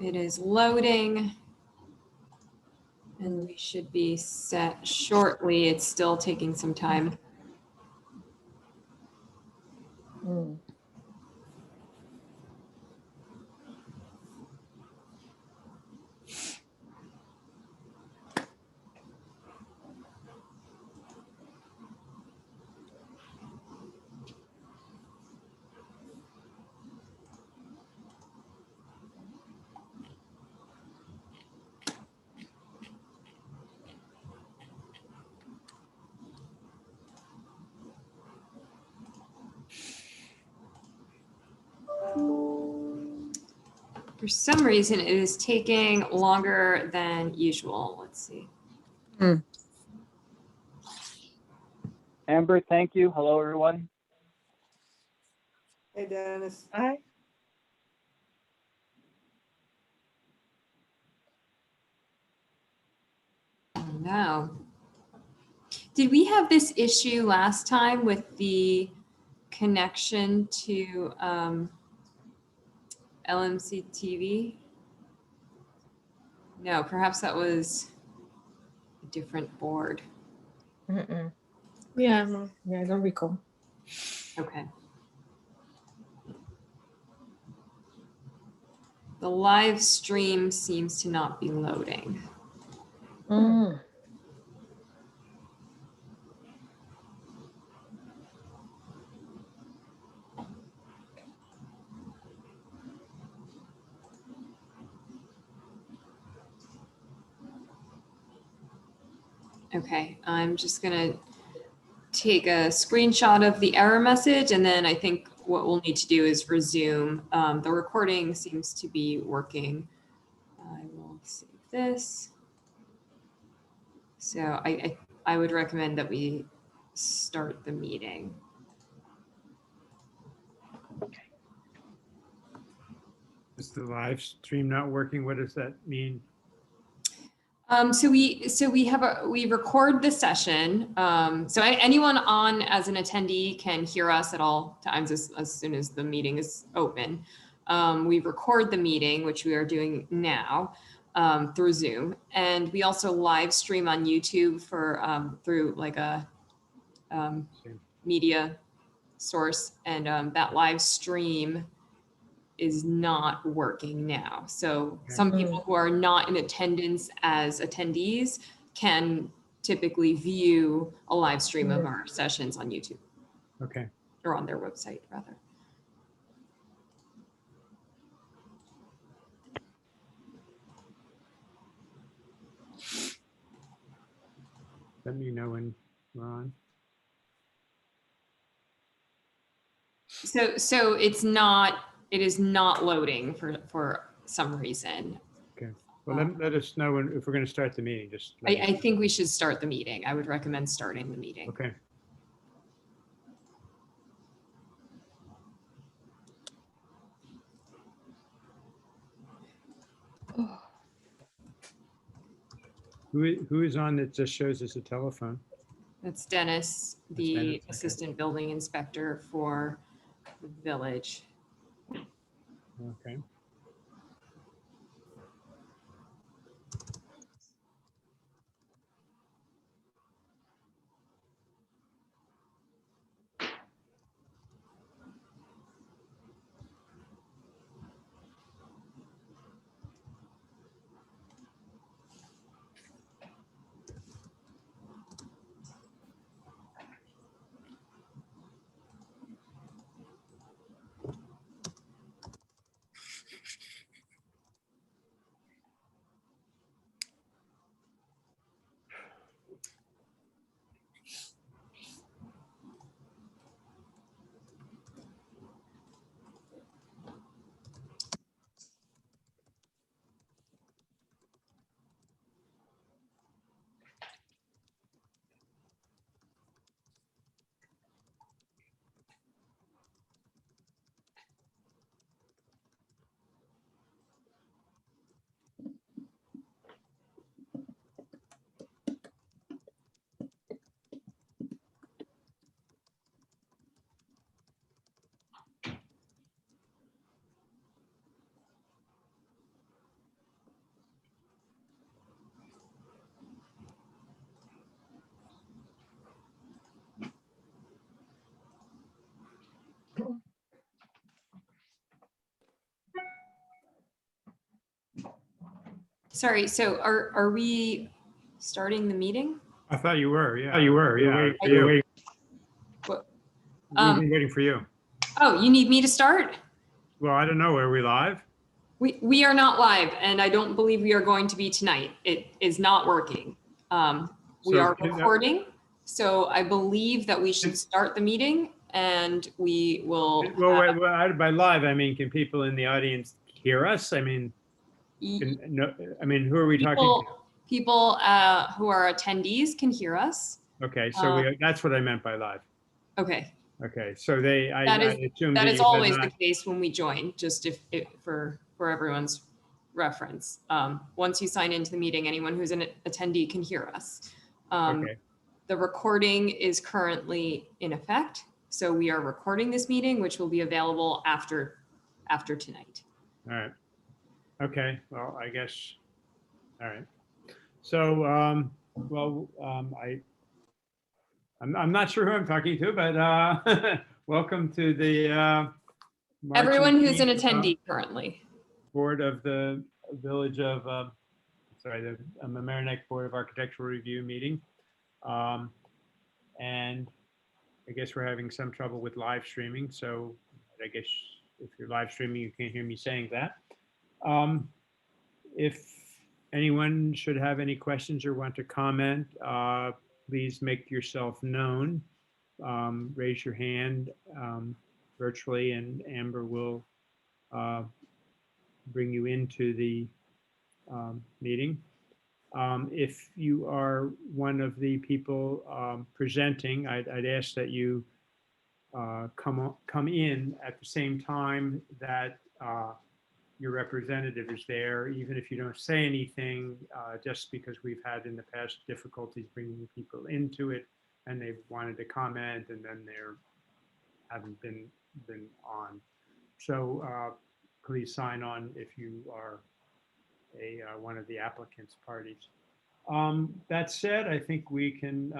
It is loading. And we should be set shortly. It's still taking some time. For some reason, it is taking longer than usual. Let's see. Amber, thank you. Hello, everyone. Hey, Dennis. Hi. Oh, no. Did we have this issue last time with the connection to LMC TV? No, perhaps that was a different board. Yeah, no, yeah, I don't recall. Okay. The live stream seems to not be loading. Okay, I'm just gonna take a screenshot of the error message, and then I think what we'll need to do is resume. The recording seems to be working. I will save this. So I would recommend that we start the meeting. Is the live stream not working? What does that mean? So we record the session. So anyone on as an attendee can hear us at all times as soon as the meeting is open. We record the meeting, which we are doing now through Zoom, and we also live stream on YouTube for through like a media source, and that live stream is not working now. So some people who are not in attendance as attendees can typically view a live stream of our sessions on YouTube. Okay. Or on their website, rather. Let me know when we're on. So it is not loading for some reason. Okay. Well, let us know if we're going to start the meeting. Just I think we should start the meeting. I would recommend starting the meeting. Okay. Who is on that just shows us a telephone? That's Dennis, the Dennis, okay. assistant building inspector for the village. Okay. Sorry, so are we starting the meeting? I thought you were, yeah. Oh, you were, We yeah. waiting for You were you. waiting. What- We've been waiting for you. Oh, you need me to start? Well, I don't know. Are we live? We are not live, and I don't believe we are going to be tonight. It is not working. We So are can that- recording, so I believe that we should start the meeting, and we will. Well, have- wait, well, by live, I mean, can people in the audience hear us? I mean, e- no, I mean, who are we talking People who are attendees can hear us. to? Okay, so that's what I meant by live. Okay, Okay, so I that is assumed that that is you had always the not. case when we join. Just if for everyone's reference, once you sign into the meeting, anyone who's an attendee can hear us. Okay, The recording is currently in effect, so we are recording this meeting, which will be available after tonight. all right. Okay, well, I guess, all right. So, I'm not sure who I'm talking to, but welcome to the March Everyone who's an 18th, attendee currently. Board of the Village of, the Mamaroneck Board of Architectural Review meeting. And I guess we're having some trouble with live streaming, so I guess if you're live streaming, you can't hear me saying that. If anyone should have any questions or want to comment, please make yourself known. Raise your hand virtually, and Amber will bring you into the meeting. If you are one of the people presenting, I'd ask that you come in at the same time that your representative is there, even if you don't say anything, just because we've had in the past difficulties bringing people into it, and they've wanted to comment and then they're haven't been on. So please sign on if you are one of the applicants' parties. That said, I think we can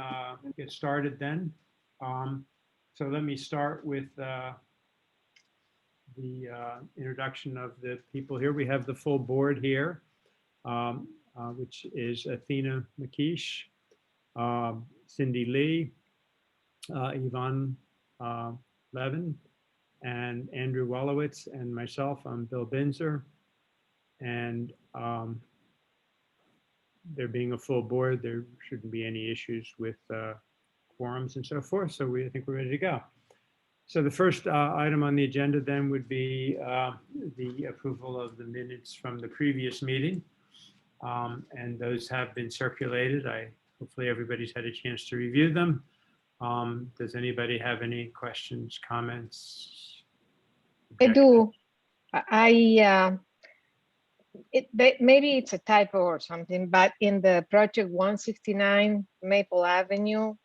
get started then. So let me start with the introduction of the people here. We have the full board here, which is Athena McKeish, Cindy Lee, Yvonne Levin, and Andrew Wolowitz, and myself. I'm Bill Binzer. And there being a full board, there shouldn't be any issues with quorums and so forth. So I think we're ready to go. So the first item on the agenda then would be the approval of the minutes from the previous meeting. And those have been circulated. Hopefully everybody's had a chance to review them. Does anybody have any questions, comments? I do. Maybe it's a typo or something, but in the project 169 Maple Avenue,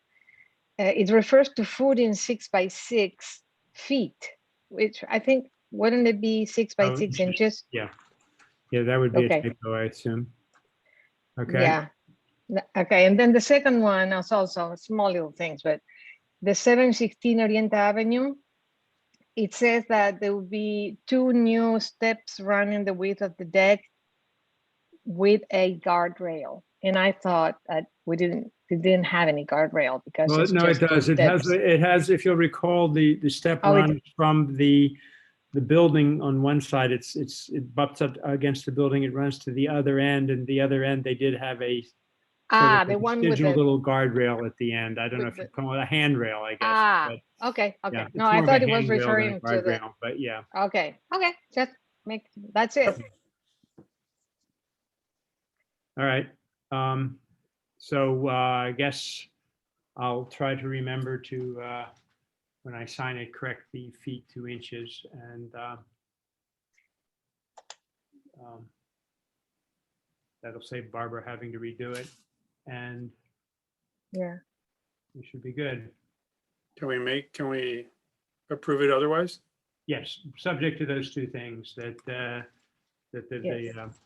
it refers to food in 6 by 6 feet, which I think, wouldn't it be 6 by 6 inches? Yeah, that would be Okay. a typo, I assume. Okay. Yeah. Okay, and then the second one is also small little things, but the 716 Orienta Avenue, it says that there will be 2 new steps running the width of the deck with a guardrail. And I thought that it didn't have any guardrail because Well, it's no, it just 2 does. It has, if you'll recall, the step Oh, it runs from the building on one side. It butts up against the building. It runs to the other end, and the other end, they did have a sort of the a one with digital the little guardrail at the end. I don't know with if you the- call it a handrail, I guess. But okay. yeah, No, it's I more of thought a it was handrail than a referring to the guardrail, but yeah. okay. Just that's it. All right. So I guess I'll try to remember to, when I sign it, correct the feet 2 inches, and that'll save Barbara having to redo it, and Yeah. we should be good. Can we approve it otherwise? Yes, subject to those 2 things that Yes.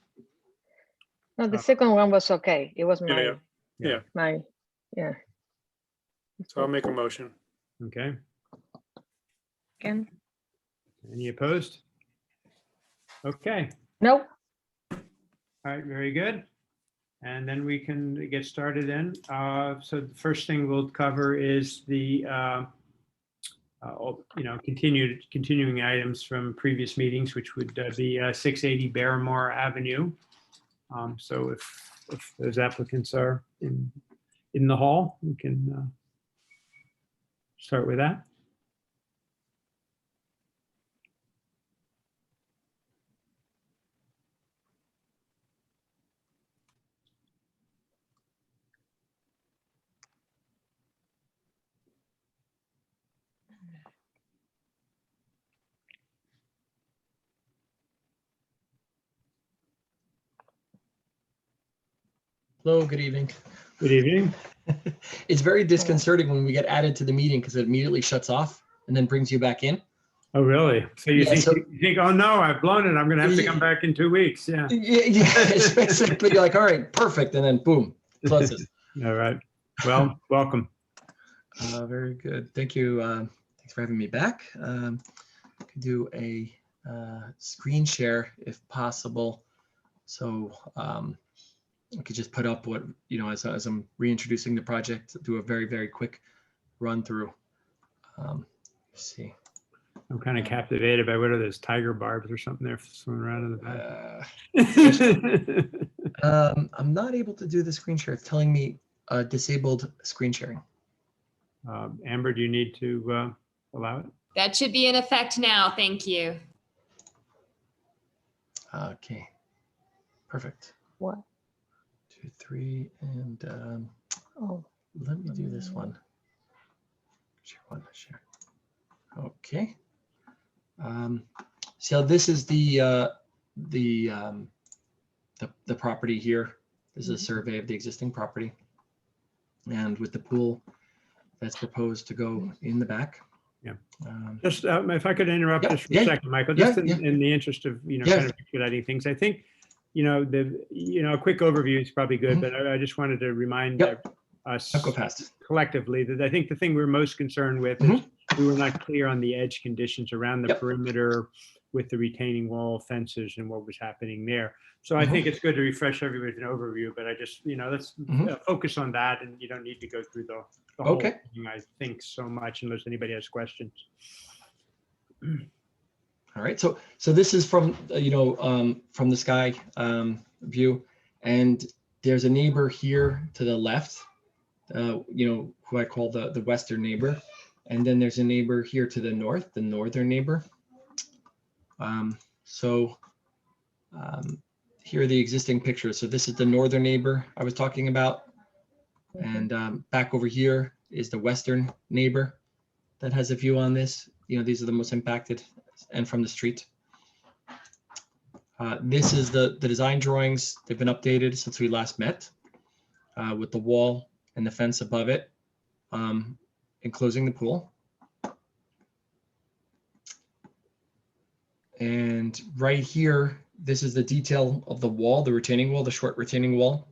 No, the second one was okay. It was Yeah. my So I'll make a motion. Okay. Again? Any opposed? Okay. Nope. All right, very good. And then we can get started then. So the first thing we'll cover is the, continuing items from previous meetings, which would be 680 Barramura Avenue. So if those applicants are in the hall, we can start with that. Hello, good evening. Good evening. It's very disconcerting when we get added to the meeting because it immediately shuts off and then brings you back in. Oh, really? So you Yeah, think, oh no, I've blown it. I'm going to have to come back in 2 weeks. Yeah. Yeah, it's basically you're like, all right, perfect. And then boom, closes. All right. Well, welcome. Very good. Thank you. Thanks for having me back. Could do a screen share if possible. So I could just put up what, as I'm reintroducing the project, do a very, very quick run through. Let's see. I'm kind of captivated by what are those tiger barbs or something there swimming around in the back. I'm not able to do the screen share. It's telling me disabled screen sharing. Amber, do you need to allow it? That should be in effect now. Thank you. Okay, perfect. What? 2, 3, and Oh, let me do this one. Share. Okay. So this is the property here. This is a survey of the existing property, and with the pool that's proposed to go in the back. Yeah. Just if I could interrupt Yeah, just for a second, Michael, just in the interest of Yeah. kind of expediting things, I think a quick overview is probably good, but I just wanted to remind us I'll go fast. collectively that I think the thing we're most concerned with is we were not clear on the edge conditions around the perimeter with the retaining wall fences and what was happening there. So I think it's good to refresh everybody with an overview, but I just, let's focus on that, and you don't need to go through the whole thing, I think, so much unless anybody has questions. All right, so this is from from the sky view, and there's a neighbor here to the left, who I call the western neighbor, and then there's a neighbor here to the north, the northern neighbor. Here are the existing pictures. So this is the northern neighbor I was talking about, and back over here is the western neighbor that has a view on this. These are the most impacted and from the street. This is the design drawings. They've been updated since we last met, with the wall and the fence above it, enclosing the pool. And right here, this is the detail of the wall, the retaining wall, the short retaining wall,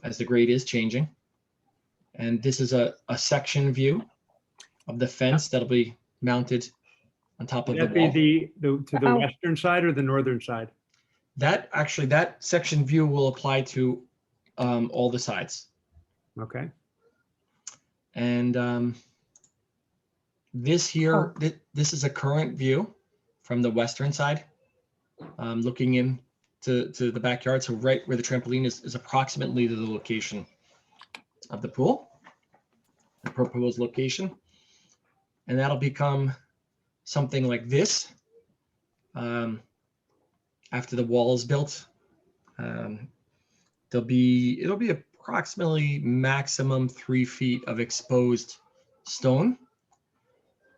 as the grade is changing. And this is a section view of the fence that'll be mounted on top of the wall. To the western side or the northern side? That section view will apply to all the sides. Okay. And this here, this is a current view from the western side, looking in to the backyard. So right where the trampoline is approximately the location of the pool, the proposed location. And that'll become something like this after the wall is built. It'll be approximately maximum 3 feet of exposed stone,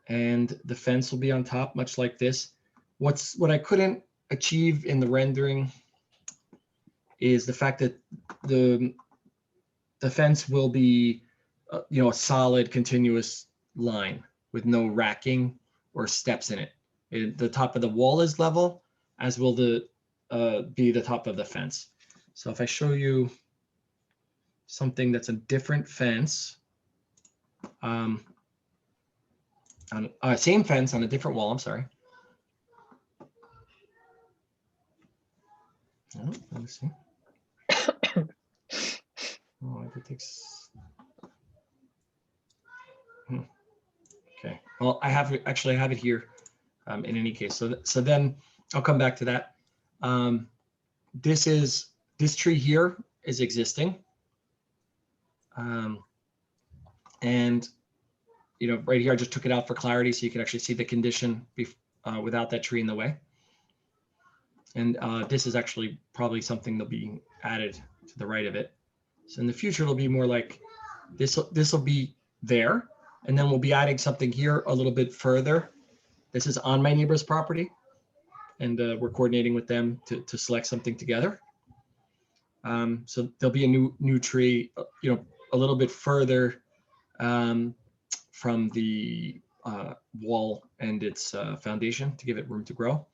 and the fence will be on top, much like this. What I couldn't achieve in the rendering is the fact that the fence will be a solid continuous line with no racking or steps in it. The top of the wall is level, as will be the top of the fence. So if I show you something that's a different fence, same fence on a different wall, I'm sorry. Oh, let me see. Oh, it takes. Okay. Well, I have it, actually I have it here in any case. So then I'll come back to that. This tree here is existing. And right here, I just took it out for clarity so you can actually see the condition without that tree in the way. And this is actually probably something that'll be added to the right of it. So in the future, it'll be more like this will be there. And then we'll be adding something here a little bit further. This is on my neighbor's property. And we're coordinating with them to select something together. So there'll be a new tree, a little bit further from the wall and its foundation to give it room to grow.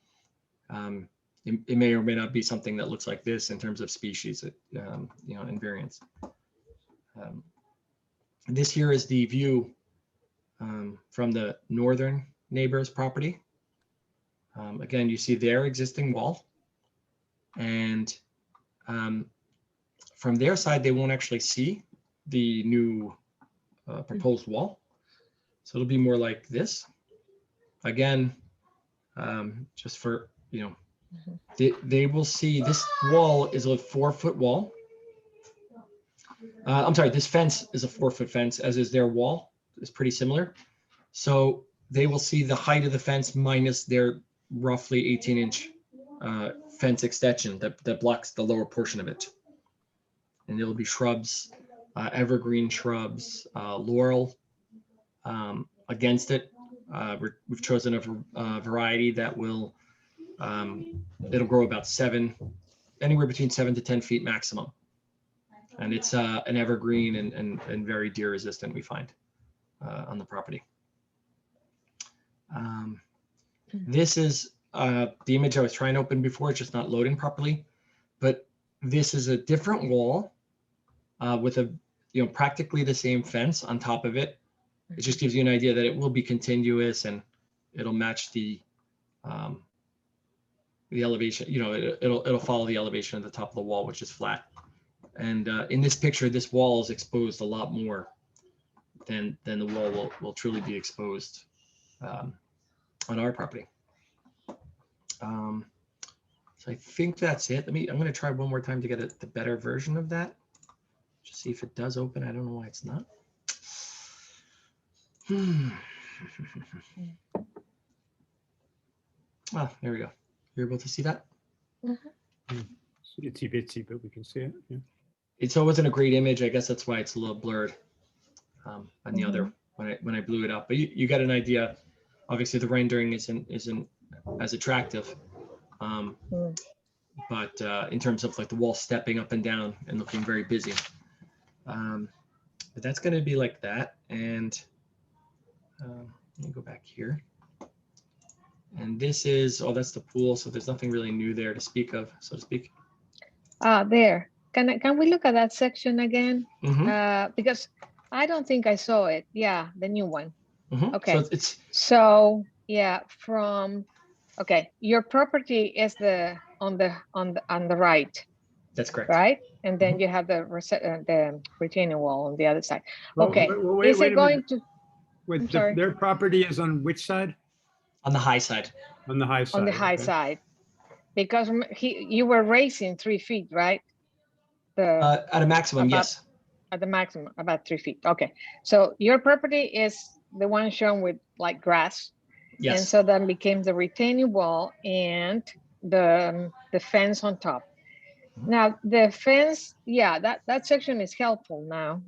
It may or may not be something that looks like this in terms of species, and variants. This here is the view from the northern neighbor's property. Again, you see their existing wall, and from their side, they won't actually see the new proposed wall. So it'll be more like this. Again, just for, they will see this wall is a 4-foot wall. I'm sorry, this fence is a 4-foot fence, as is their wall. It's pretty similar. So they will see the height of the fence minus their roughly 18-inch fence extension that blocks the lower portion of it. And there will be shrubs, evergreen shrubs, laurel against it. We've chosen a variety that will, it'll grow about anywhere between 7 to 10 feet maximum. And it's an evergreen and very deer resistant, we find, on the property. This is the image I was trying to open before. It's just not loading properly. But this is a different wall with practically the same fence on top of it. It just gives you an idea that it will be continuous and it'll match the elevation. It'll follow the elevation at the top of the wall, which is flat. And in this picture, this wall is exposed a lot more than the wall will truly be exposed on our property. So I think that's it. I'm going to try one more time to get the better version of that. Just see if it does open. I don't know why it's not. Well, there we go. You're able to see that? Mm-hmm. It's itsy bitsy, but we can see it. Yeah. It wasn't a great image. I guess that's why it's a little blurred on the other when I blew it up. But you got an idea. Obviously, the rendering isn't as attractive. But in terms of like the wall stepping up and down and looking very busy. But that's going to be like that. And let me go back here. And this is, that's the pool. So there's nothing really new there to speak of, so to speak. There. Can we look at that section again? Mm-hmm. Because I don't think I saw it. Yeah, the new one. Mm-hmm. Okay. So yeah, okay, your property is on the right. That's correct. Right, and then you have the retaining wall on the other side. Well, Okay, wait, is it going to? Wait, sorry. their property is on which side? On the high side. On the high side. On the high side, because you were raising 3 feet, right? At a maximum, yes. At the maximum, about 3 feet. Okay, so your property is the one shown with like grass. Yes. And so then became the retaining wall and the fence on top. Now the fence, yeah, that section is helpful now.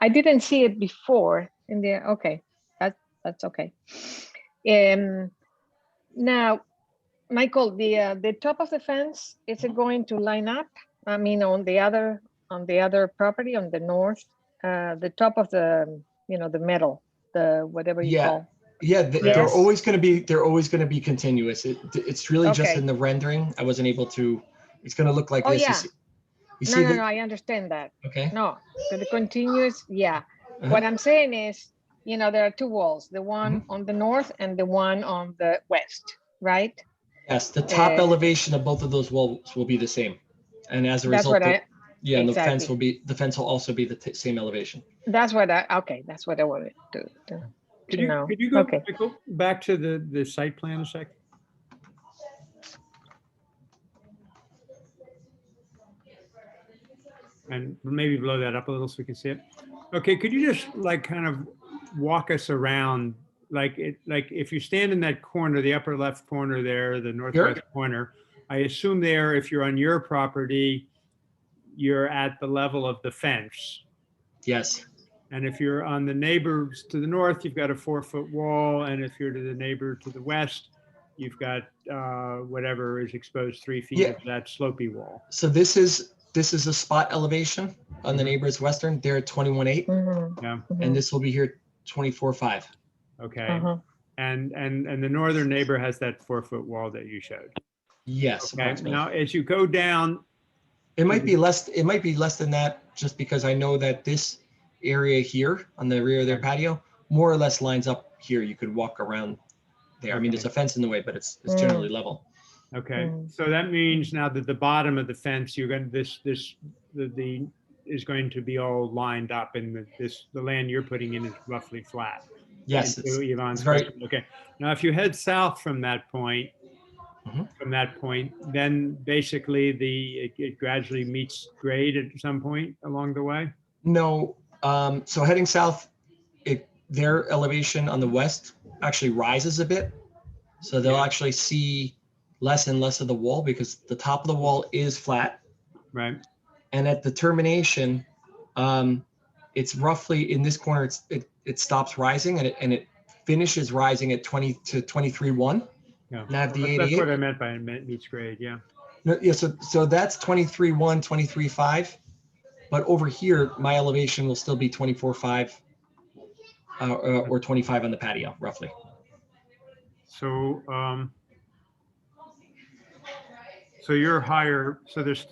I didn't see it before in the, okay, that's okay. Now, Michael, the top of the fence, is it going to line up? I mean, on the other property on the north, the top of the, the metal, the whatever you call. Yeah, they're always going to be continuous. It's really just in the rendering. I wasn't able to. It's going to look like this. Yeah. You see No, I understand that. Okay. No, the continuous. Yeah. What I'm saying is, there are two walls: the one on the north and the one on the west, right? Yes, the top Uh, elevation of both of those walls will be the same. And as a That's result, what I, yeah, and the fence exactly. the fence will also be the same elevation. That's what I, okay, that's what I wanted Could to know. you go, Okay. go back to the site plan a sec? And maybe blow that up a little so we can see it. Okay, could you just like kind of walk us around, like if you stand in that corner, the upper left corner there, the northwest corner, I assume there, if you're on your property, you're at the level of the fence. Yes, And if you're on the neighbors to the north, you've got a 4-foot wall. And if you're to the neighbor to the west, you've got whatever is exposed 3 feet Yeah. of that slopey wall. so this is a spot elevation on the Mhm. neighbor's western. They're at 21.8, Mhm, Yeah, and this will be here 24.5. okay. uh-huh. And the northern neighbor has that 4-foot wall that you showed. Yes, Okay, approximately. now as you go down, It might be less. It might be less than that, just because I know that this area here on the rear of their Okay. patio more or less lines up here. You could walk around there. I mean, there's a fence in the way, but it's generally level. okay, Mm. so that means now that the bottom of the fence, you're going to, the is going to be all lined up and the land you're putting in is roughly flat. Yes, Into Yvonne's it's very. question. Okay, now if you head south from that point, Mhm. then basically it gradually meets grade at some point along the way. No, so heading south, their elevation on the west actually rises a bit. So they'll Yeah. actually see less and less of the wall because the top of the wall is flat. Right. And at the termination, it's roughly in this corner, it stops rising and it finishes rising at 20 to 23.1. Yeah. Nav the That's 88. what I meant by meets grade. Yeah. No, yeah, so that's 23.1, 23.5. But over here, my elevation will still be 24.5 or 25 on the patio, roughly. So, so you're higher. So there's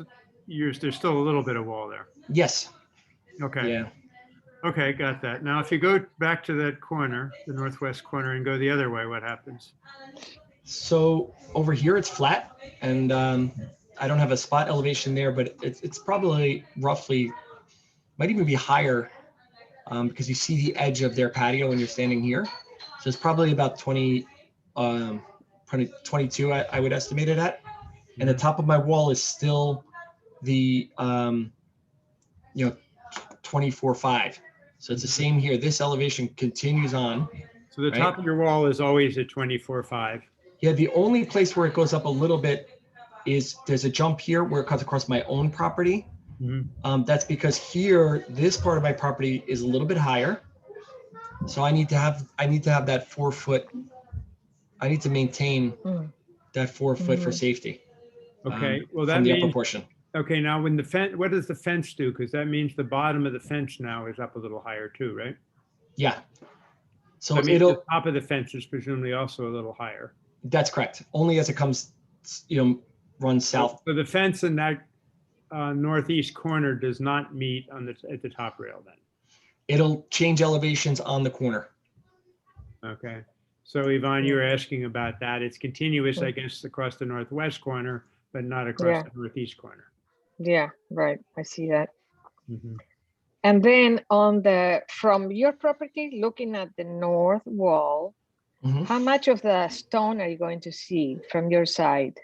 still a little bit of wall there. Yes. Okay. Yeah. Okay, got that. Now, if you go back to that corner, the northwest corner, and go the other way, what happens? So over here, it's flat, and I don't have a spot elevation there, but it's probably roughly, might even be higher because you see the edge of their patio when you're standing here. So it's probably about 20, 22, I would estimate it at. And the top of my wall is still the, 24.5. So it's the same here. This elevation continues on. So the right? top of your wall is always at 24.5. Yeah, the only place where it goes up a little bit is there's a jump here where it cuts across my own property. Mhm. That's because here, this part of my property is a little bit higher. So I need to have that 4 foot. I need to maintain Mm. that 4 foot for safety. Okay, well, that from the upper means, portion. okay, now when the fence, what does the fence do? Because that means the bottom of the fence now is up a little higher too, right? Yeah. So That means the it'll. top of the fence is presumably also a little higher. That's correct. Only as it comes, runs south. So the fence in that northeast corner does not meet at the top rail then? It'll change elevations on the corner. Okay. So Yvonne, you were asking about that. It's continuous, I guess, across the northwest corner, but not across Yeah. the northeast corner. Yeah, right. I see that. Mhm. And then from your property, looking at the north wall, Mhm. how much of the stone are you going to see from your side?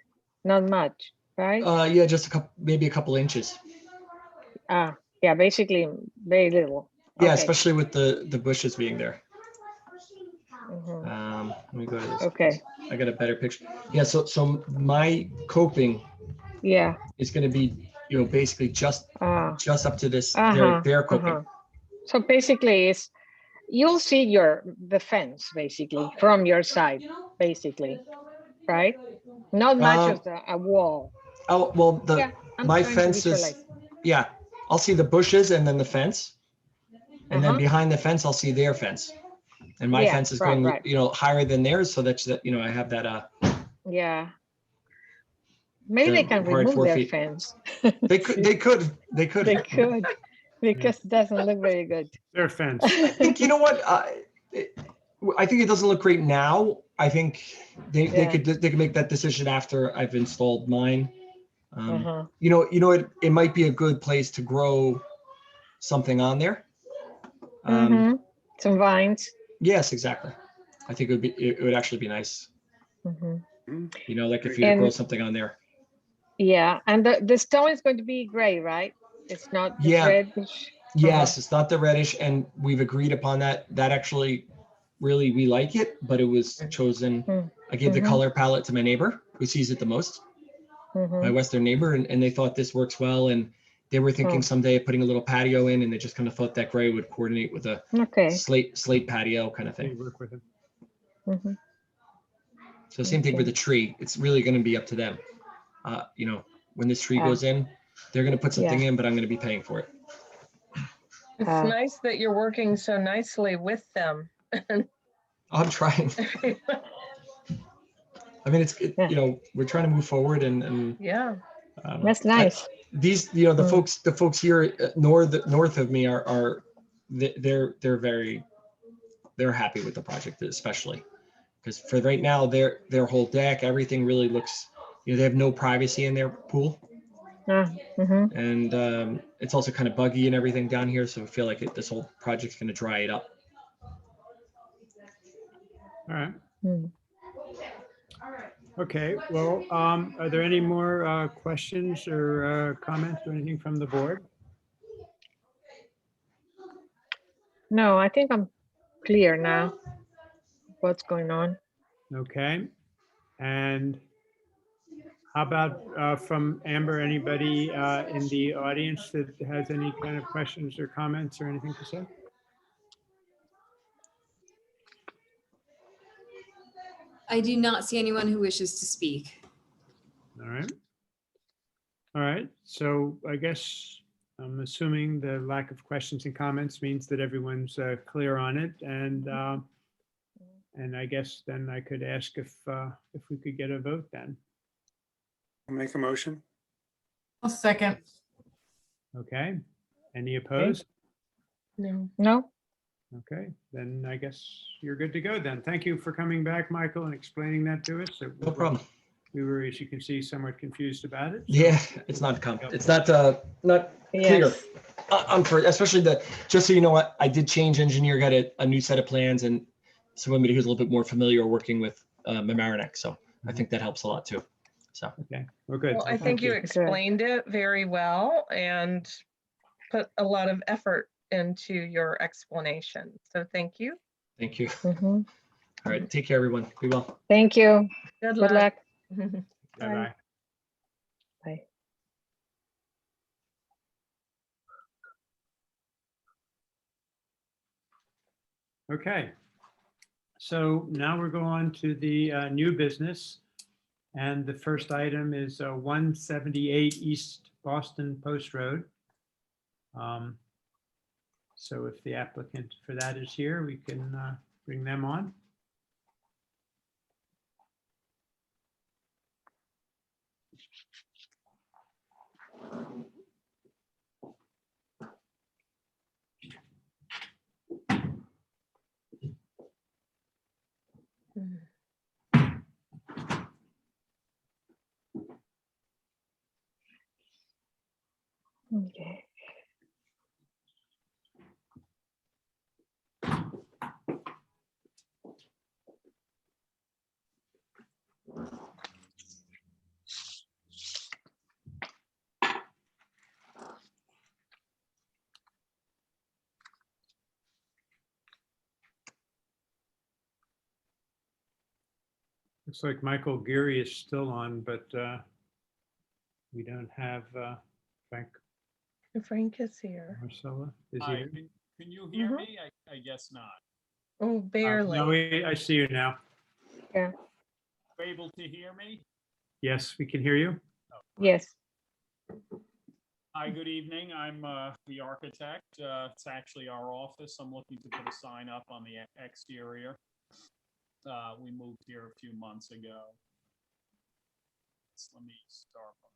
Not much, right? Yeah, just maybe a couple inches. Yeah, basically very little. Yeah, Okay. especially with the bushes being there. Mhm. Let me go to this. Okay. I got a better picture. Yeah, so my coping Yeah. is going to be, basically just up to this their coping. So basically, you'll see the fence basically from your side, basically, right? Not much of a wall. Oh well, Yeah, I'm my trying to fence is visualize. yeah. I'll see the bushes and then the fence, and then Uh-huh. behind the fence I'll see their fence, and my Yeah, fence is right, going right. higher than theirs, so that I have that Yeah. Maybe the they can required remove 4 their feet. fence. They could They could because it doesn't look very good. Their fence. I think you know what I think it doesn't look great now. I think they Yeah. could make that decision after I've installed mine. Uh-huh. It might be a good place to grow something on there. Mhm. Some vines. Yes, exactly. I think it would actually be nice. Mhm. Like if you could grow And something on there. yeah, and the stone is going to be gray, right? It's not the Yeah. reddish. Yes, it's not the reddish, and we've agreed upon that. That actually, really, we like it, but it was chosen. Mhm. I gave the Mhm. color palette to my neighbor, who sees it the most, my Mhm. Western neighbor, and they thought this works well, and they were thinking Oh. someday of putting a little patio in, and they just kind of thought that gray would coordinate with a Okay. slate patio kind of They thing. work with it. Mhm. So same thing with Okay. the tree. It's really going to be up to them. When this tree Ah. goes in, they're going to put something Yeah. in, but I'm going to be paying for it. It's Ah. nice that you're working so nicely with them. I'm trying. I mean, Yeah. we're trying to move forward, and Yeah. That's nice. these, the Mm. folks here north of me they're happy with the project, especially because for right now, their whole deck, everything really looks, they have no privacy in their pool, Mhm. and it's also kind of buggy and everything down here. So I feel like this whole project's going to dry it up. All right. Mm. Okay. Well, are there any more questions or comments or anything from the board? No, I think I'm clear now. What's going on? Okay. And how about from Amber, anybody in the audience that has any kind of questions or comments or anything to say? I do not see anyone who wishes to speak. All right. All right. So I guess I'm assuming the lack of questions and comments means that everyone's clear on it. And I guess then I could ask if we could get a vote then. I'll make a motion. I'll second. Okay. Any opposed? No. No? Okay, then I guess you're good to go then. Thank you for coming back, Michael, and explaining that to us. No problem. We were, as you can see, somewhat confused about it. so- Yeah, it's not not clear. Yes. Especially just so you know what, I did change engineer, got a new set of plans, and somebody who's a little bit more familiar working with Mamaroneck. So I think that helps a lot too. So Okay, well, good. Well, I Well, think thank you you. explained it very well and put a lot of effort into your explanation. So thank you. thank you. Mhm. All right, take care, everyone. Be well. Thank you. Good Good luck. luck. Bye-bye. Bye. Okay. So now we're going on to the new business. And the first item is 178 East Boston Post Road. So if the applicant for that is here, we can bring them on. Okay. Looks like Michael Geary is still on, but we don't have Frank Frank is here. Marcella. Is he Hi, here? can you hear Mhm. me? I guess not. Oh, barely. No, I see you now. Yeah. Able to hear me? Yes, we can hear you. Yes. Hi, good evening. I'm the architect. It's actually our office. I'm looking to put a sign up on the exterior. We moved here a few months ago. Let me start by.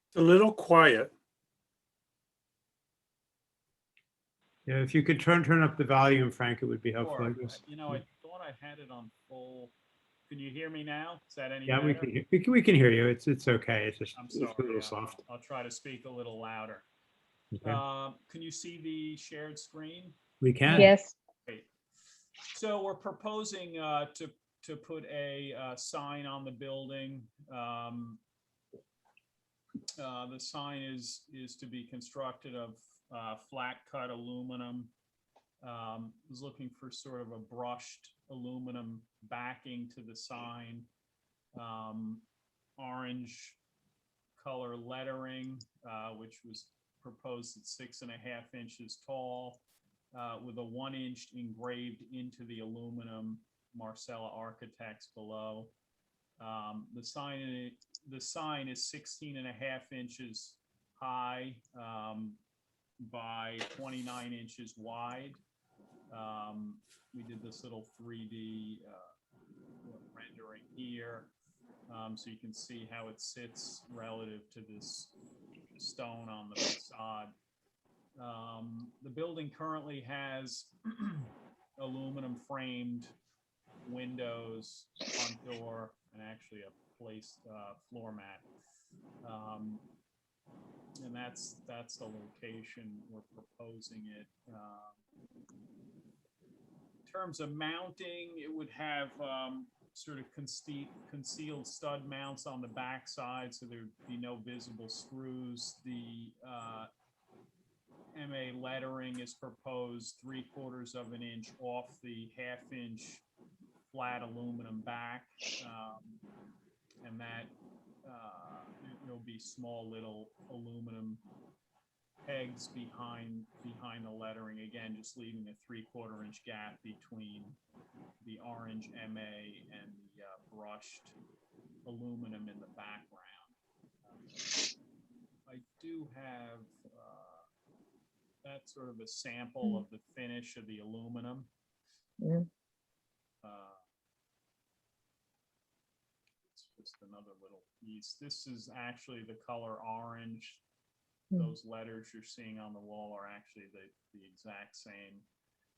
It's a little quiet. Yeah, if you could turn up the volume, Frank, it would be helpful, I Sure. guess. You know, I thought I had it on full. Can you hear me now? Is that any Yeah, better? we can hear you. It's okay. It's just I'm it's a sorry. little soft. I'll try to speak a little louder. Okay. Can you see the shared screen? We can. Yes. Great. So we're proposing to put a sign on the building. The sign is to be constructed of flat cut aluminum. Was looking for sort of a brushed aluminum backing to the sign. Orange color lettering, which was proposed at 6.5 inches tall, with a 1-inch engraved into the aluminum Marcella Architects below. The sign is 16.5 inches high by 29 inches wide. We did this little 3D rendering here, so you can see how it sits relative to this stone on the facade. The building currently has aluminum framed windows, front door, and actually a placed floor mat. And that's the location we're proposing it. In terms of mounting, it would have sort of concealed stud mounts on the back side, so there'd be no visible screws. The MA lettering is proposed 3/4 of an inch off the 1/2 inch flat aluminum back, and that there'll be small little aluminum pegs behind the lettering, again just leaving a 3/4 inch gap between the orange MA and the brushed aluminum in the background. I do have that's sort of a sample of the finish of the aluminum. Mhm. It's just another little piece. This is actually the color orange. Mm. Those letters you're seeing on the wall are actually the exact same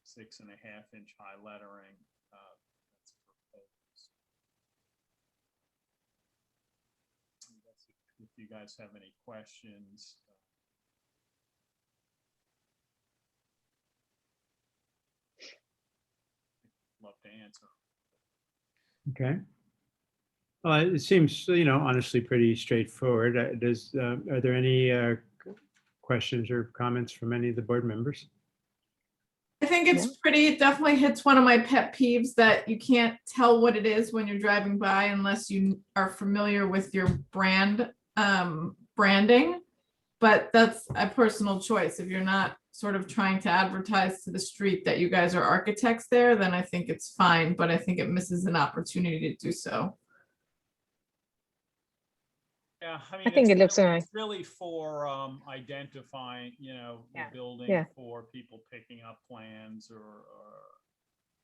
6.5 inch high lettering that's proposed. I guess if you guys have any questions. Love to answer. Okay. Well, it seems, honestly pretty straightforward. Are there any questions or comments from any of the board members? I think it's pretty, it definitely hits one of my pet peeves that you can't tell what it is when you're driving by unless you are familiar with your branding. But that's a personal choice. If you're not sort of trying to advertise to the street that you guys are architects there, then I think it's fine, but I think it misses an opportunity to do so. Yeah, I mean, I think it looks really, nice. it's really for identifying, the Yeah. building Yeah. for people picking up plans or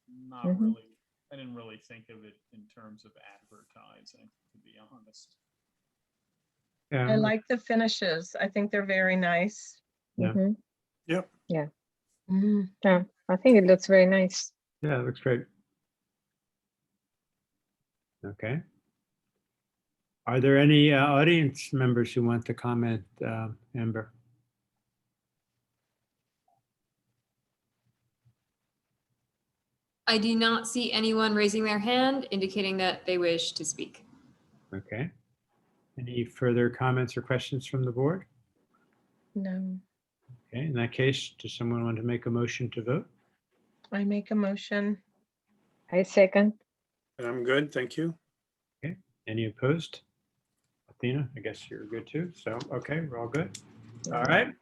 not Mhm. really. I didn't really think of it in terms of advertising, to be honest. I like the finishes. I think they're very nice. Yeah. Mhm. Yep. Yeah. Mm. Yeah. I think it looks very nice. Yeah, it looks great. Okay. Are there any audience members who want to comment, Amber? I do not see anyone raising their hand indicating that they wish to speak. Okay. Any further comments or questions from the board? No, Okay, in that case, does someone want to make a motion to vote? I make a motion. I second. And I'm good, thank you. Any opposed? Athena, I guess you're good too. So, okay, we're all good. All right.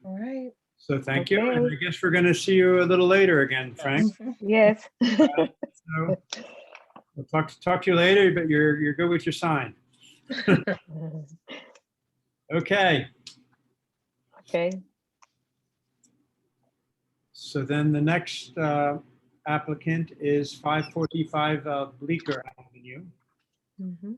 All right. So thank you. And Okay. I guess we're going to see you a little later again, Frank. Yes. So we'll talk to you later, but you're good with your sign. Okay. Okay. So then the next applicant is 545 Bleecker Avenue. Mhm.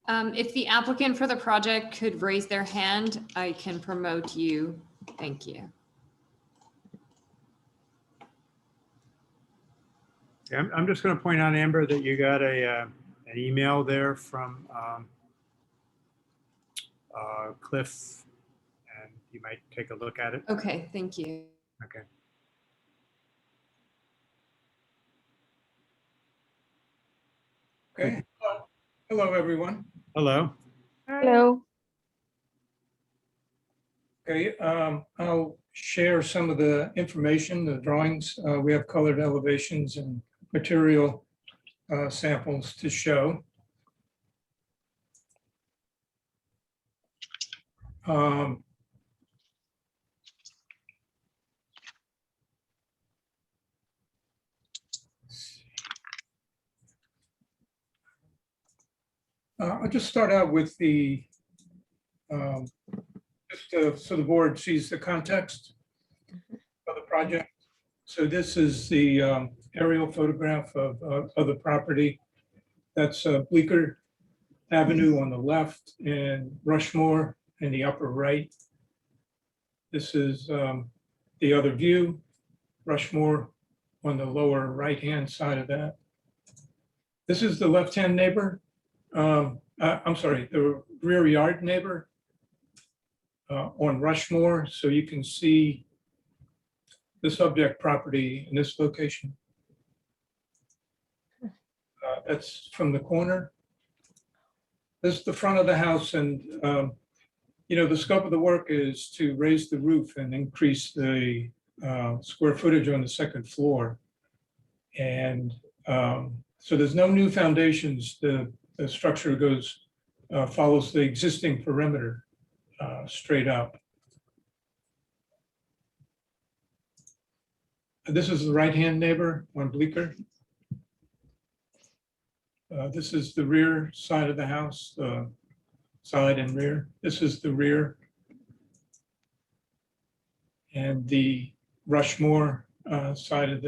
If the applicant for the project could raise their hand, I can promote you. Thank you. I'm just going to point out, Amber, that you got an email there from Cliff, and you might take a look at it. Okay, thank you. Okay. Okay. Hello, everyone. Hello. Hello. Okay, I'll share some of the information, the drawings. We have colored elevations and material samples to show. I'll just start out with the, so the board sees the context of the project. So this is the aerial photograph of the property. That's Bleecker Avenue on the left and Rushmore in the upper right. This is the other view, Rushmore on the lower right-hand side of that. This is the left-hand neighbor. I'm sorry, the rear yard neighbor on Rushmore. So you can see the subject property in this location. That's from the corner. This is the front of the house, and you know, the scope of the work is to raise the roof and increase the square footage on the second floor. And so there's no new foundations. The structure goes, follows the existing perimeter straight up. This is the right-hand neighbor on Bleecker. This is the rear side of the house, side and rear. This is the rear. And the Rushmore side of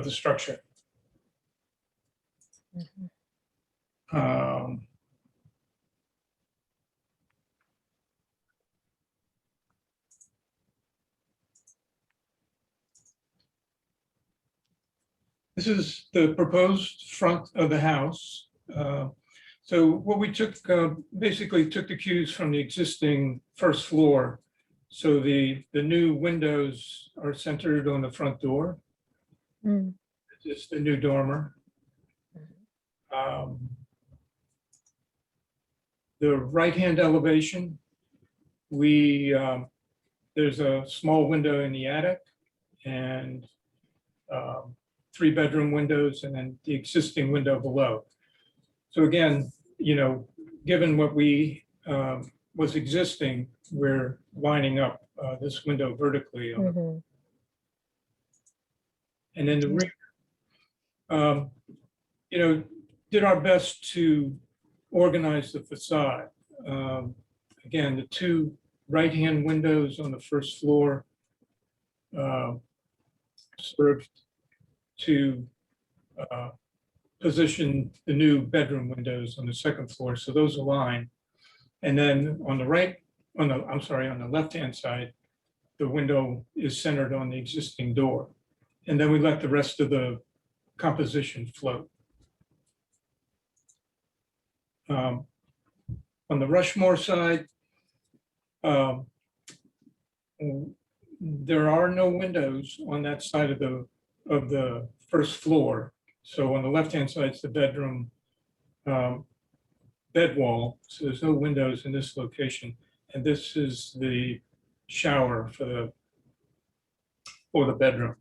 the structure. This is the proposed front of the house. So what we took, basically took the cues from the existing first floor. So the new windows are centered on the front door. It's the new dormer. The right-hand elevation, there's a small window in the attic and 3-bedroom windows, and then the existing window below. So again, you know, given what was existing, we're lining up this window vertically. And then the rear, you know, did our best to organize the facade. Again, the 2 right-hand windows on the first floor served to position the new bedroom windows on the second floor. So those align. And then on the right, on the left-hand side, the window is centered on the existing door. And then we let the rest of the composition float. On the Rushmore side, there are no windows on that side of the first floor. So on the left-hand side is the bedroom bed wall. So there's no windows in this location. And this is the shower for the bedroom.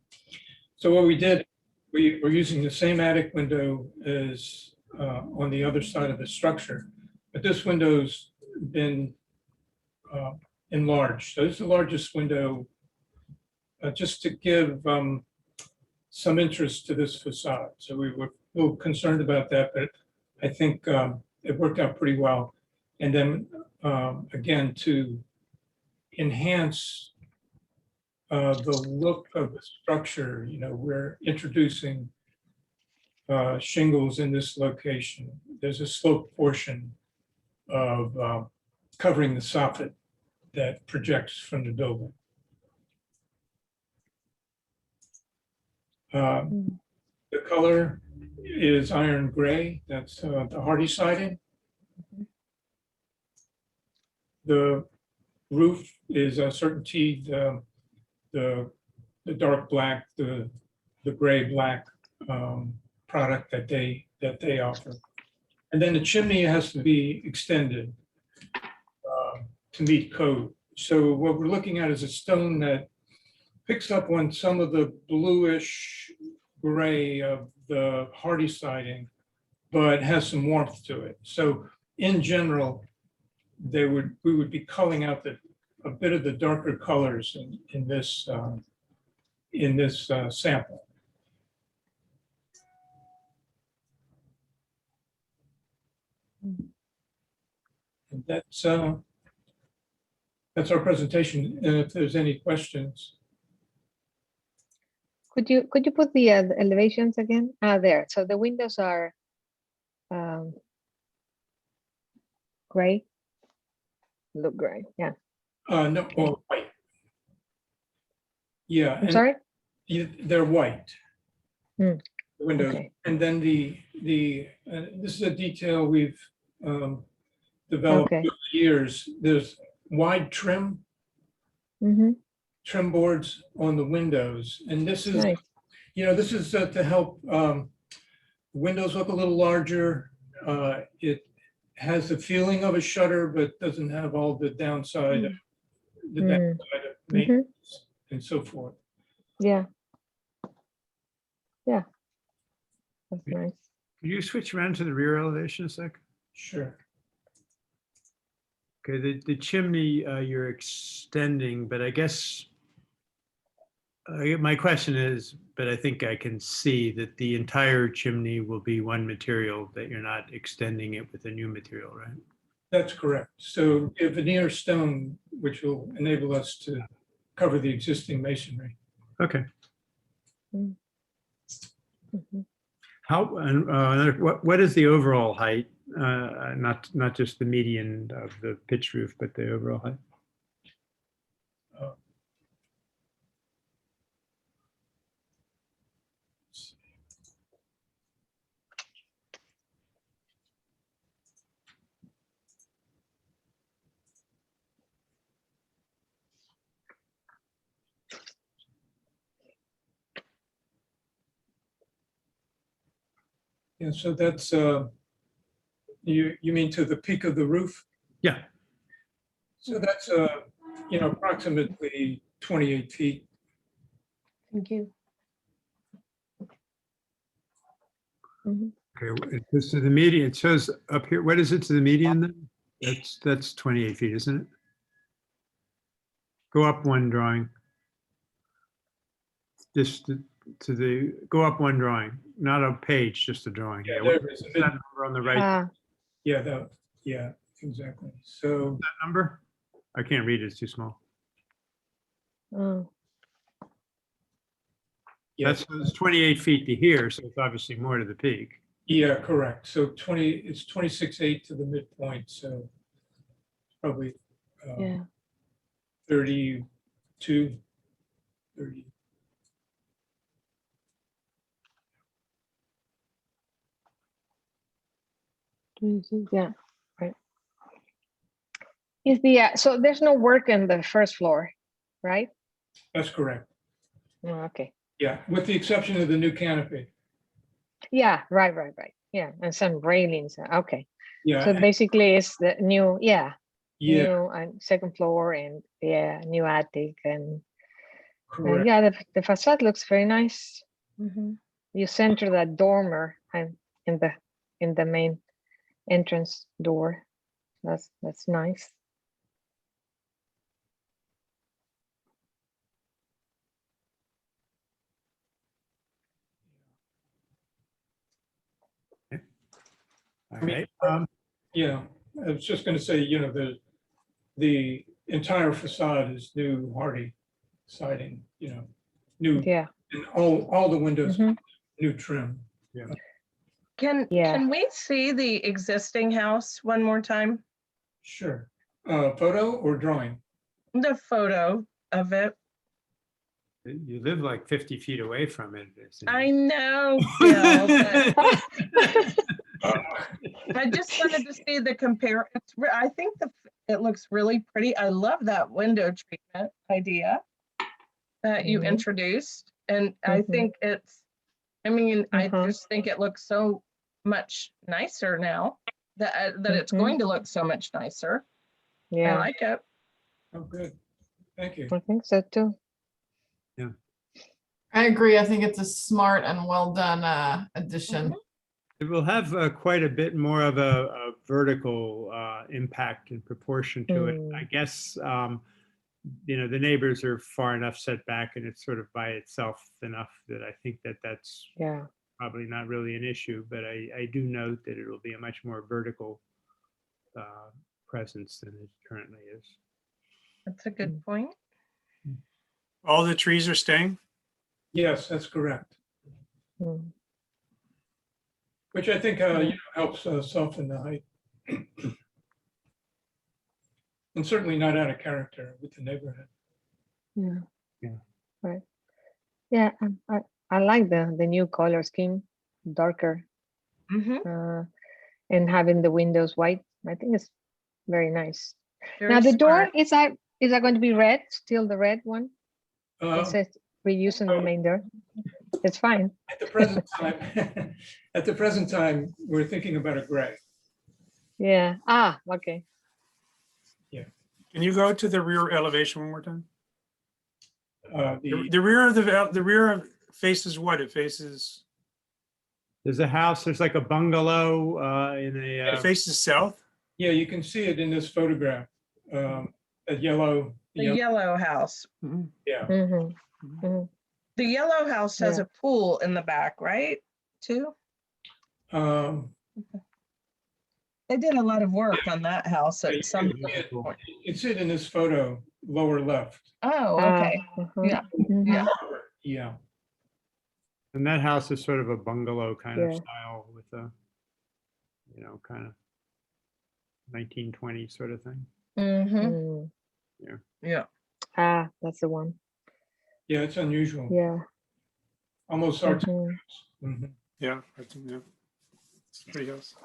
So what we did, we were using the same attic window as on the other side of the structure, but this window's been enlarged. So it's the largest window, just to give some interest to this facade. So we were a little concerned about that, but I think it worked out pretty well. And then again, to enhance the look of the structure, you know, we're introducing shingles in this location. There's a sloped portion of covering the soffit that projects from the building. The color is iron gray. That's the hardy siding. The roof is a certainty, the dark black, the gray black product that they offer. And then the chimney has to be extended to meet code. So what we're looking at is a stone that picks up on some of the bluish gray of the hardy siding, but has some warmth to it. So in general, we would be culling out a bit of the darker colors in this sample. And that's our presentation. And if there's any questions. Could you put the elevations again? There. So the windows are gray. Look gray. Yeah. No, well, white. Yeah. I'm sorry. They're white. Hmm. The windows. Okay. And then this is a detail we've developed Okay. over the years. There's wide trim boards on the windows, and this is Nice. this is to help windows look a little larger. It has the feeling of a shutter, but doesn't have all the downside of maintenance and so forth. Yeah. Yeah. That's nice. Could you switch around to the rear elevation a sec? Sure. Okay, the chimney you're extending, but I guess my question is, but I think I can see that the entire chimney will be one material, that you're not extending it with a new material, right? That's correct. So a veneer stone, which will enable us to cover the existing masonry. Okay. Mhm. How, and what is the overall height? Not just the median of the pitch roof, but the overall height? Yeah, so that's, you mean to the peak of the roof? Yeah. So that's, approximately 28 feet. Thank you. Okay, this is the median. It shows up here. What is it to the median then? That's 28 feet, isn't it? Go up one drawing. Just go up one drawing, not a page, just a drawing. Yeah, What there is is a that bit- number on the right? Yeah, exactly. So That number? I can't read it. It's too small. Oh, yes, It's 28 feet to here, so it's obviously more to the peak. yeah, correct. So it's 26.8 to the midpoint. So probably yeah. 32, 30. Yeah. Right. Is so there's no work in the first floor, right? That's correct. Oh, okay. Yeah, with the exception of the new canopy. Yeah. Right. Yeah, and some railings. Okay. Yeah. So basically, it's the new. Yeah, New second floor and new attic and correct. yeah, the facade looks very nice. You center that dormer in the main entrance door. That's nice. Okay. Yeah, I was just going to say, the entire facade is new hardy siding, new, Yeah. and all the windows, Mhm. new trim. Yeah. Can we see the existing house one more time? Sure. Photo or drawing? The photo of it. You live like 50 feet away from it. I know, Bill, but I just wanted to see the compare. I think it looks really pretty. I love that window treatment idea that you Mhm. introduced. And I Mhm. think I mean, I Uh-huh. just think it looks so much nicer now that it's Mhm. going to look so much nicer. I Yeah, like it. Oh, good. Thank you. I think so too. I agree. I think it's a smart and well done addition. It will have quite a bit more of a vertical impact in proportion to it. I guess, the neighbors are far enough set back and it's sort of by itself enough that I think that that's Yeah. probably not really an issue, but I do note that it'll be a much more vertical presence than it currently is. That's a good point. All the trees are staying? Yes, that's correct. Mm. Which I think helps soften the height. And certainly not out of character with the neighborhood. Yeah. Yeah. Right. Yeah, I like the new color scheme, darker, Mm-hmm. and having the windows white. I think it's very nice. Very Now the door smart. is that going to be red? Still the red one? It Uh, says reuse and remainder. It's fine. At the present time, at the present time, we're thinking about a gray. Yeah. Ah, okay. Can you go to the rear elevation one more time? The The rear of the rear faces what? It faces, There's a house, there's like a bungalow in it a, faces south? Yeah, you can see it in this photograph. That yellow, The yellow house. yeah. Mm-hmm. The yellow house has Yeah. a pool in the back, right? Too. Um, They did a lot of work on that house you at some can see it- point. It's it in this photo, lower left. Oh, okay. Yeah. Yeah. Yeah. and that house is sort of a bungalow kind of Yeah. style with a, kind of 1920 sort of thing. Mm-hmm. Yeah. Ah, that's the one. Yeah, it's unusual. Yeah. Almost art. Mhm. Mhm. Yeah, I think, yeah. It's a pretty house.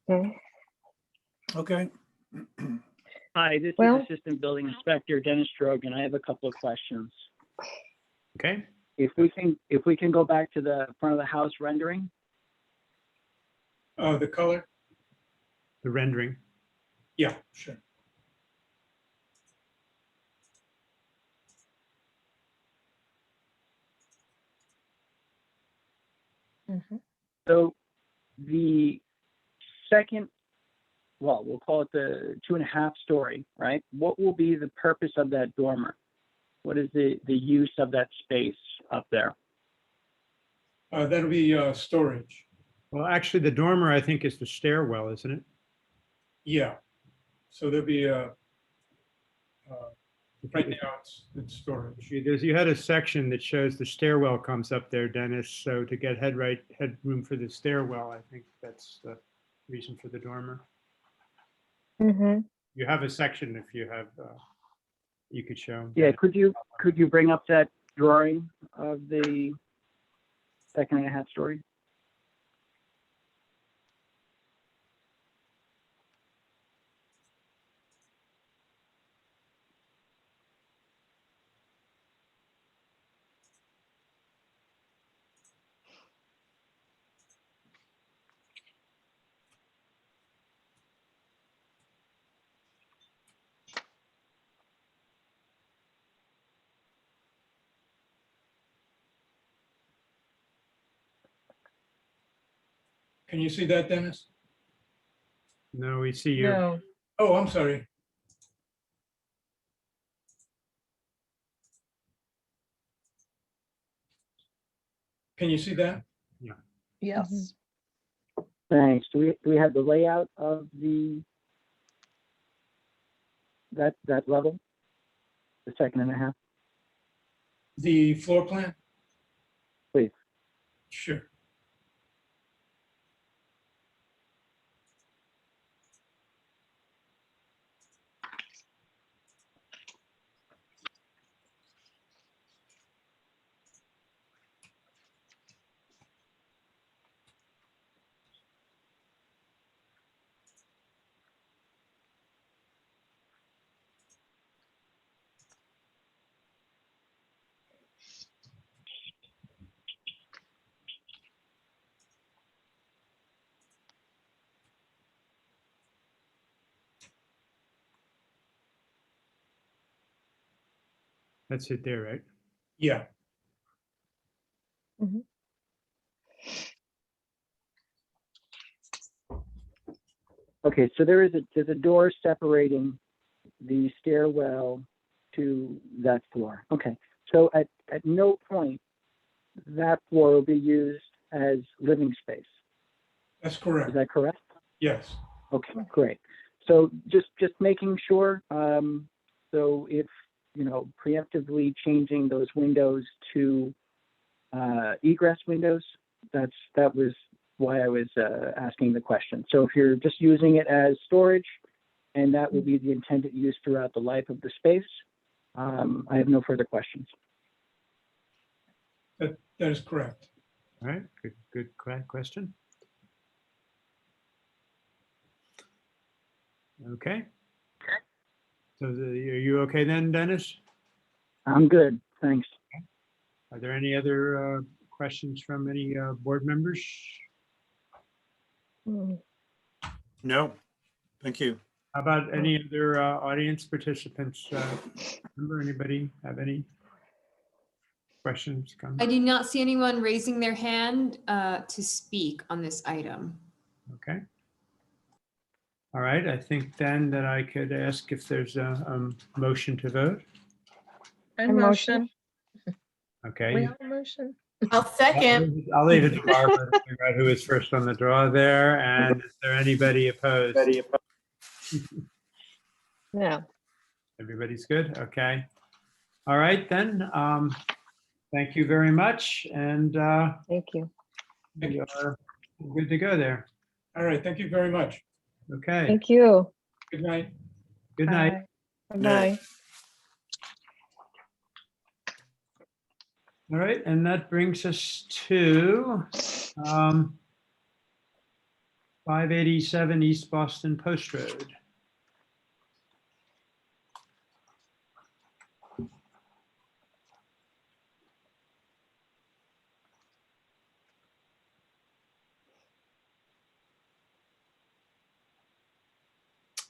Okay. Okay. Hi, this Well- is Assistant Building Inspector Dennis Strogan. I have a couple of questions. Okay. If we can go back to the front of the house rendering, The color? The rendering. Yeah, sure. Mm-hmm. so the second, well, we'll call it the 2.5 story, right? What will be the purpose of that dormer? What is the use of that space up there? That'll be storage. Well, actually, the dormer, I think, is the stairwell, isn't it? Yeah. So there'll be right now it's storage. You had a section that shows the stairwell comes up there, Dennis. So to get headroom for the stairwell, I think that's the reason for the dormer. Mm-hmm. You have a section if you have, you could show. Yeah, could you bring up that drawing of the 2.5 story? Can you see that, Dennis? No, we see your, No. Oh, I'm sorry. Can you see that? Yes. Thanks. Do we have the layout of that level? The 2.5? The floor plan? Please. Sure. That's it there, right? Yeah, Okay, so there's a door separating the stairwell to that floor. Okay, so at no point that floor will be used as living space. that's Is correct. that correct? Yes. Okay, great. So just making sure, so if, you know, preemptively changing those windows to egress windows, that was why I was asking the question. So if you're just using it as storage, and that will be the intended use throughout the life of the space, I have no further questions. That is correct. All right, good question. Okay. So are you okay then, Dennis? I'm good, thanks. Are there any other questions from any board members? No, thank you. How about any other audience participants? Remember, anybody have any questions? I Comments? do not see anyone raising their hand to speak on this item. Okay. All right, I think then that I could ask if there's a motion to vote. I A motion. We Okay. have a motion. I'll second. I'll leave it to Barbara to figure out who is first on the draw there. And is there anybody opposed? No. Everybody's good? Okay. All right, then. Thank you very much. And Thank you. we are good to go there. All right, thank you very much. Okay. Thank you. Good night. Good night. Bye. All right, and that brings us to 587 East Boston Post Road.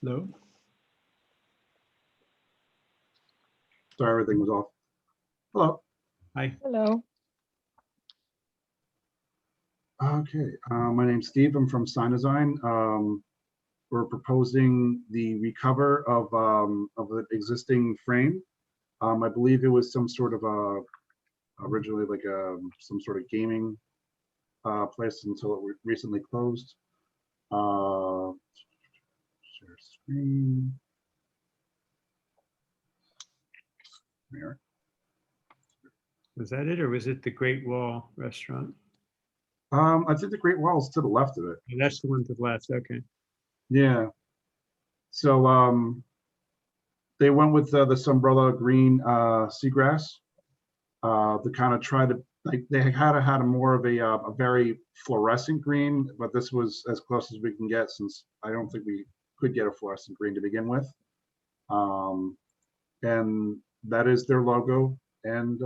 Hello? Sorry, everything was off. Hello. Hi. Hello. Okay, my name's Steve. I'm from Sign Design. We're proposing the recover of the existing frame. I believe it was some sort of originally like some sort of gaming place until it recently closed. Share screen. There. Was that it, or was it the Great Wall Restaurant? I think the Great Wall's to the left of it. Oh, that's the one to the left. Okay. Yeah. So they went with the Sombrella green seagrass to kind of try to, like, they had a more of a very fluorescent green, but this was as close as we can get since I don't think we could get a fluorescent green to begin with. And that is their logo, and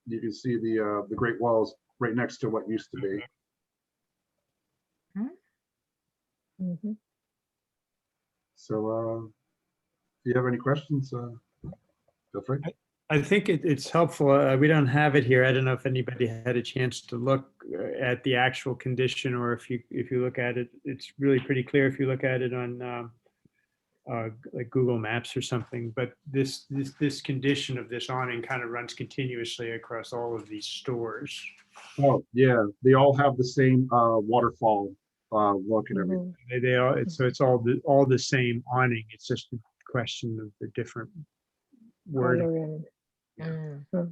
you can see the Great Walls right next to what used to be. Mhm. So if you have any questions, feel free. I think it's helpful. We don't have it here. I don't know if anybody had a chance to look at the actual condition, or if you look at it, it's really pretty clear if you look at it on like Google Maps or something. But this condition of this awning kind of runs continuously across all of these stores. Oh yeah, they all have the same waterfall look and everything. They all so it's all the same awning. It's just a question of the different wording. Coloring. Yeah.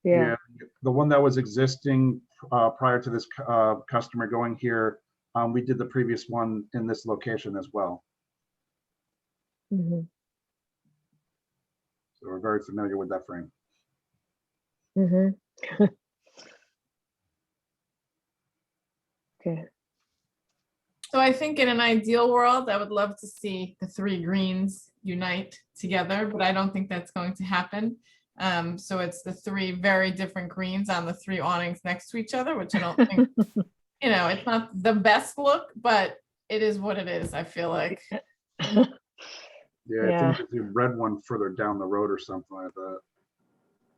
Yeah. The one that was existing prior to this customer going here, we did the previous one in this location as well. Mhm. So we're very familiar with that frame. Mhm. Okay. So I think in an ideal world, I would love to see the three greens unite together, but I don't think that's going to happen. So it's the three very different greens on the three awnings next to each other, which I don't think, it's not the best look, but it is what it is, I feel like. Yeah, I Yeah. think there's a red one further down the road or something like that.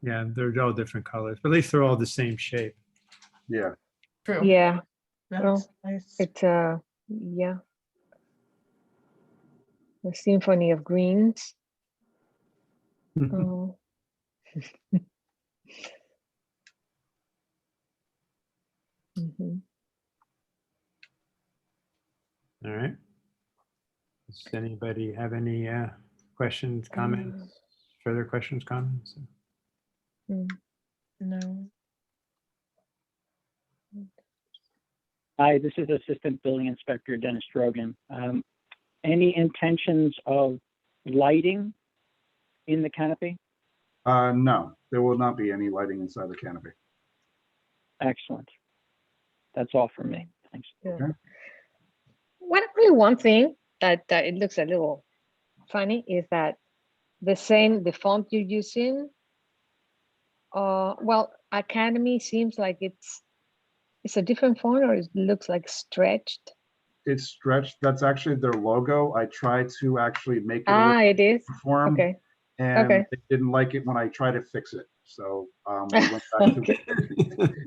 Yeah, they're all different colors, but at least they're all the same shape. Yeah. True. Yeah, That's nice. it's yeah, the symphony of greens. Oh. Mhm. All right. Does anybody have any questions, comments, further questions, comments? Mm. No. Hi, this is Assistant Building Inspector Dennis Strogan. Any intentions of lighting in the canopy? No, there will not be any lighting inside the canopy. Excellent. That's all from me. Thanks. Yeah. Okay. Only one thing that it looks a little funny is that the font you're using, well, Academy seems like it's a different font, or it looks like stretched. It's stretched. That's actually their logo. I tried to actually make it a Ah, little it is. uniform, Okay. and Okay. they didn't like it when I tried to fix it. So we went back to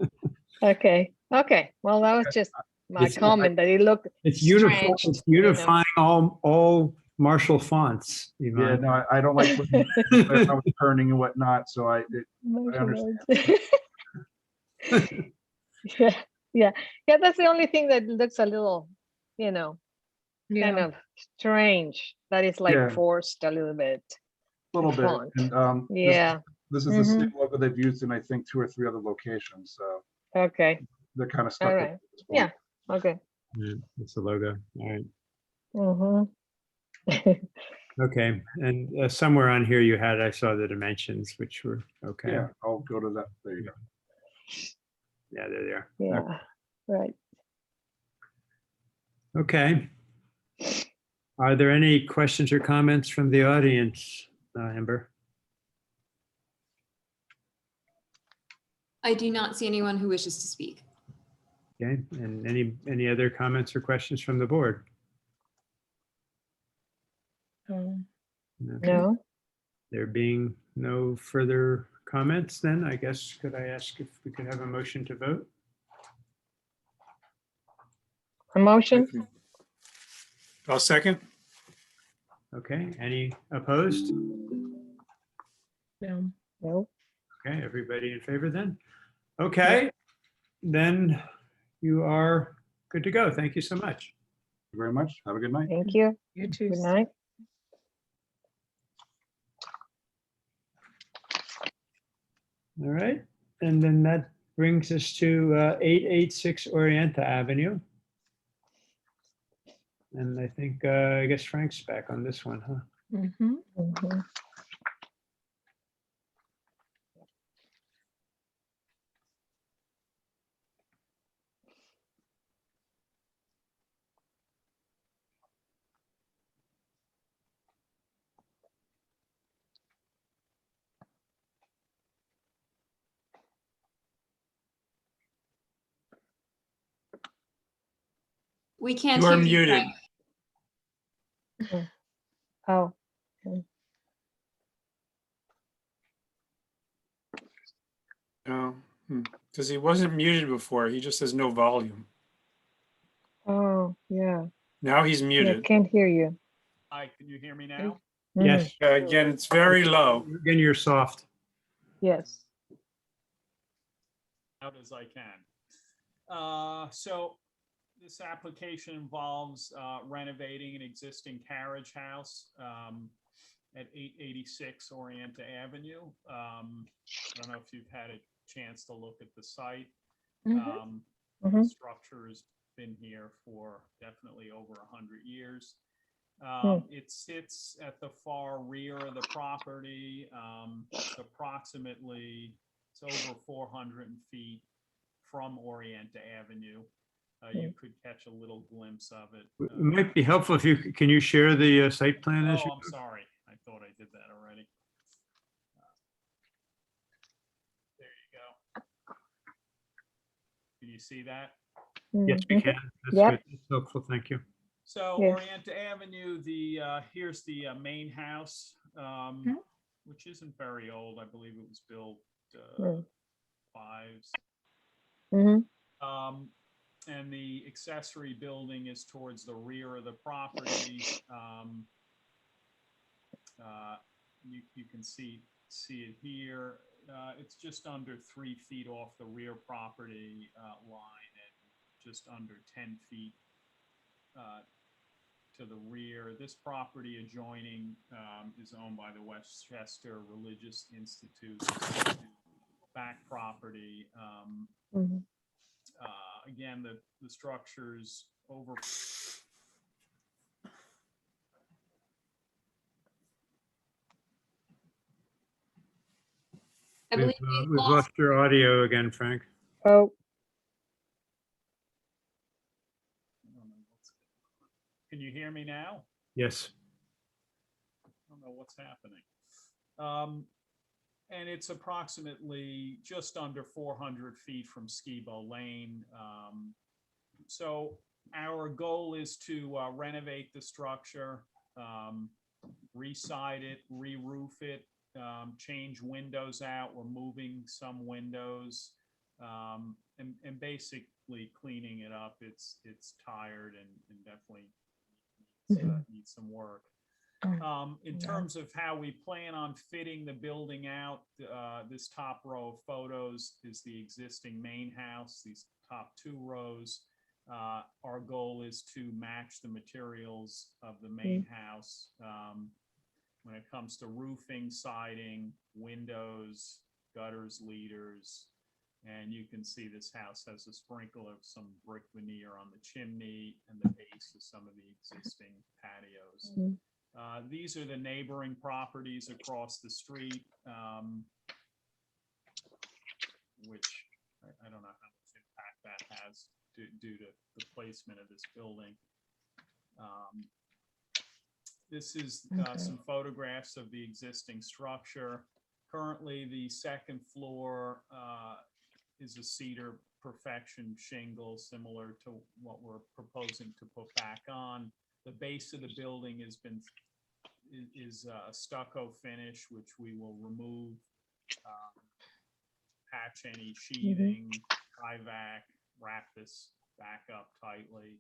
Okay. Okay. Well, that was just my It's- comment that it looked It's uniform. stretched, It's you know. unifying all Marshall fonts. yeah. Ivan. No, I don't like when I was turning and whatnot. So I understand. Yeah, yeah, yeah. That's the only thing that looks a little, kind Yeah. of strange. That is like Yeah. forced a little bit. A little the bit. font. And Yeah. this is the same logo they've used in I think 2 or 3 other locations. So Okay. they're kind of stuck. All with right. it at this point. Yeah. Okay. Yeah, it's the logo. All right. Mm-hmm. Okay. And somewhere on here you had, I saw the dimensions, which were okay. Yeah, I'll go to that. There you go. Yeah, they're there. Yeah. Right. Okay. Are there any questions or comments from the audience, Amber? I do not see anyone who wishes to speak. Okay. And any other comments or questions from the board? Okay. No. There being no further comments, then I guess, could I ask if we could have a motion to vote? A motion? I'll second. Okay, any opposed? No. No. Okay, everybody in favor then? Okay, then you are good to go. Thank you so much. Thank you very much. Have a good night. Thank you. You too. Good night. All right, and then that brings us to 886 Orienta Avenue. And I think, I guess Frank's back on this one, huh? Mhm. Mhm. We can't You are hear you, muted. Frank. Oh. No, because he wasn't muted before. He just has no volume. Oh, yeah. Now he's Yeah, muted. can't hear you. Hi, can you hear me now? Mhm. Yes, Again, it's very low. again, you're soft. Yes. Out as I can. So this application involves renovating an existing carriage house at 886 Orienta Avenue. I don't know if you've had a chance to look at the site. Mhm. The Mhm. structure has been here for definitely over 100 years. It sits at the far rear of the property. It's over 400 feet from Orienta Avenue. You could catch a little glimpse of it. It might be helpful if can you share the site plan? as Oh, you- I'm sorry. I thought I did that already. There you go. Can you see that? Yes, we Mhm. can. That's Yep. good. That's helpful. Thank you. So Yes. Orienta Avenue, here's the main house, which isn't very old. I believe it was built five. Mhm. And the accessory building is towards the rear of the property. You can see it here. It's just under 3 feet off the rear property line and just under 10 feet to the rear. This property adjoining is owned by the Westchester Religious Institute. Back property. Mhm. Again, the structures over. I believe We've lost your audio again, Frank. Oh, Can you hear me now? Yes. I don't know what's happening. And it's approximately just under 400 feet from Skibo Lane. So our goal is to renovate the structure, re-side it, re-roof it, change windows out. We're moving some windows, and basically cleaning it up. It's tired and definitely needs some work. In terms of how we plan on fitting the building out, this top row of photos is the existing main house, these top 2 rows. Our goal is to match the materials of the main house when it comes to roofing, siding, windows, gutters, leaders. And you can see this house has a sprinkle of some brick veneer on the chimney and the base of some of the existing patios. These are the neighboring properties across the street, which I don't know how much impact that has due to the placement of this building. This is some photographs of the existing structure. Currently, the second floor is a cedar perfection shingle, similar to what we're proposing to put back on. The base of the building is a stucco finish, which we will remove, patch any sheathing, Tyvek, wrap this back up tightly.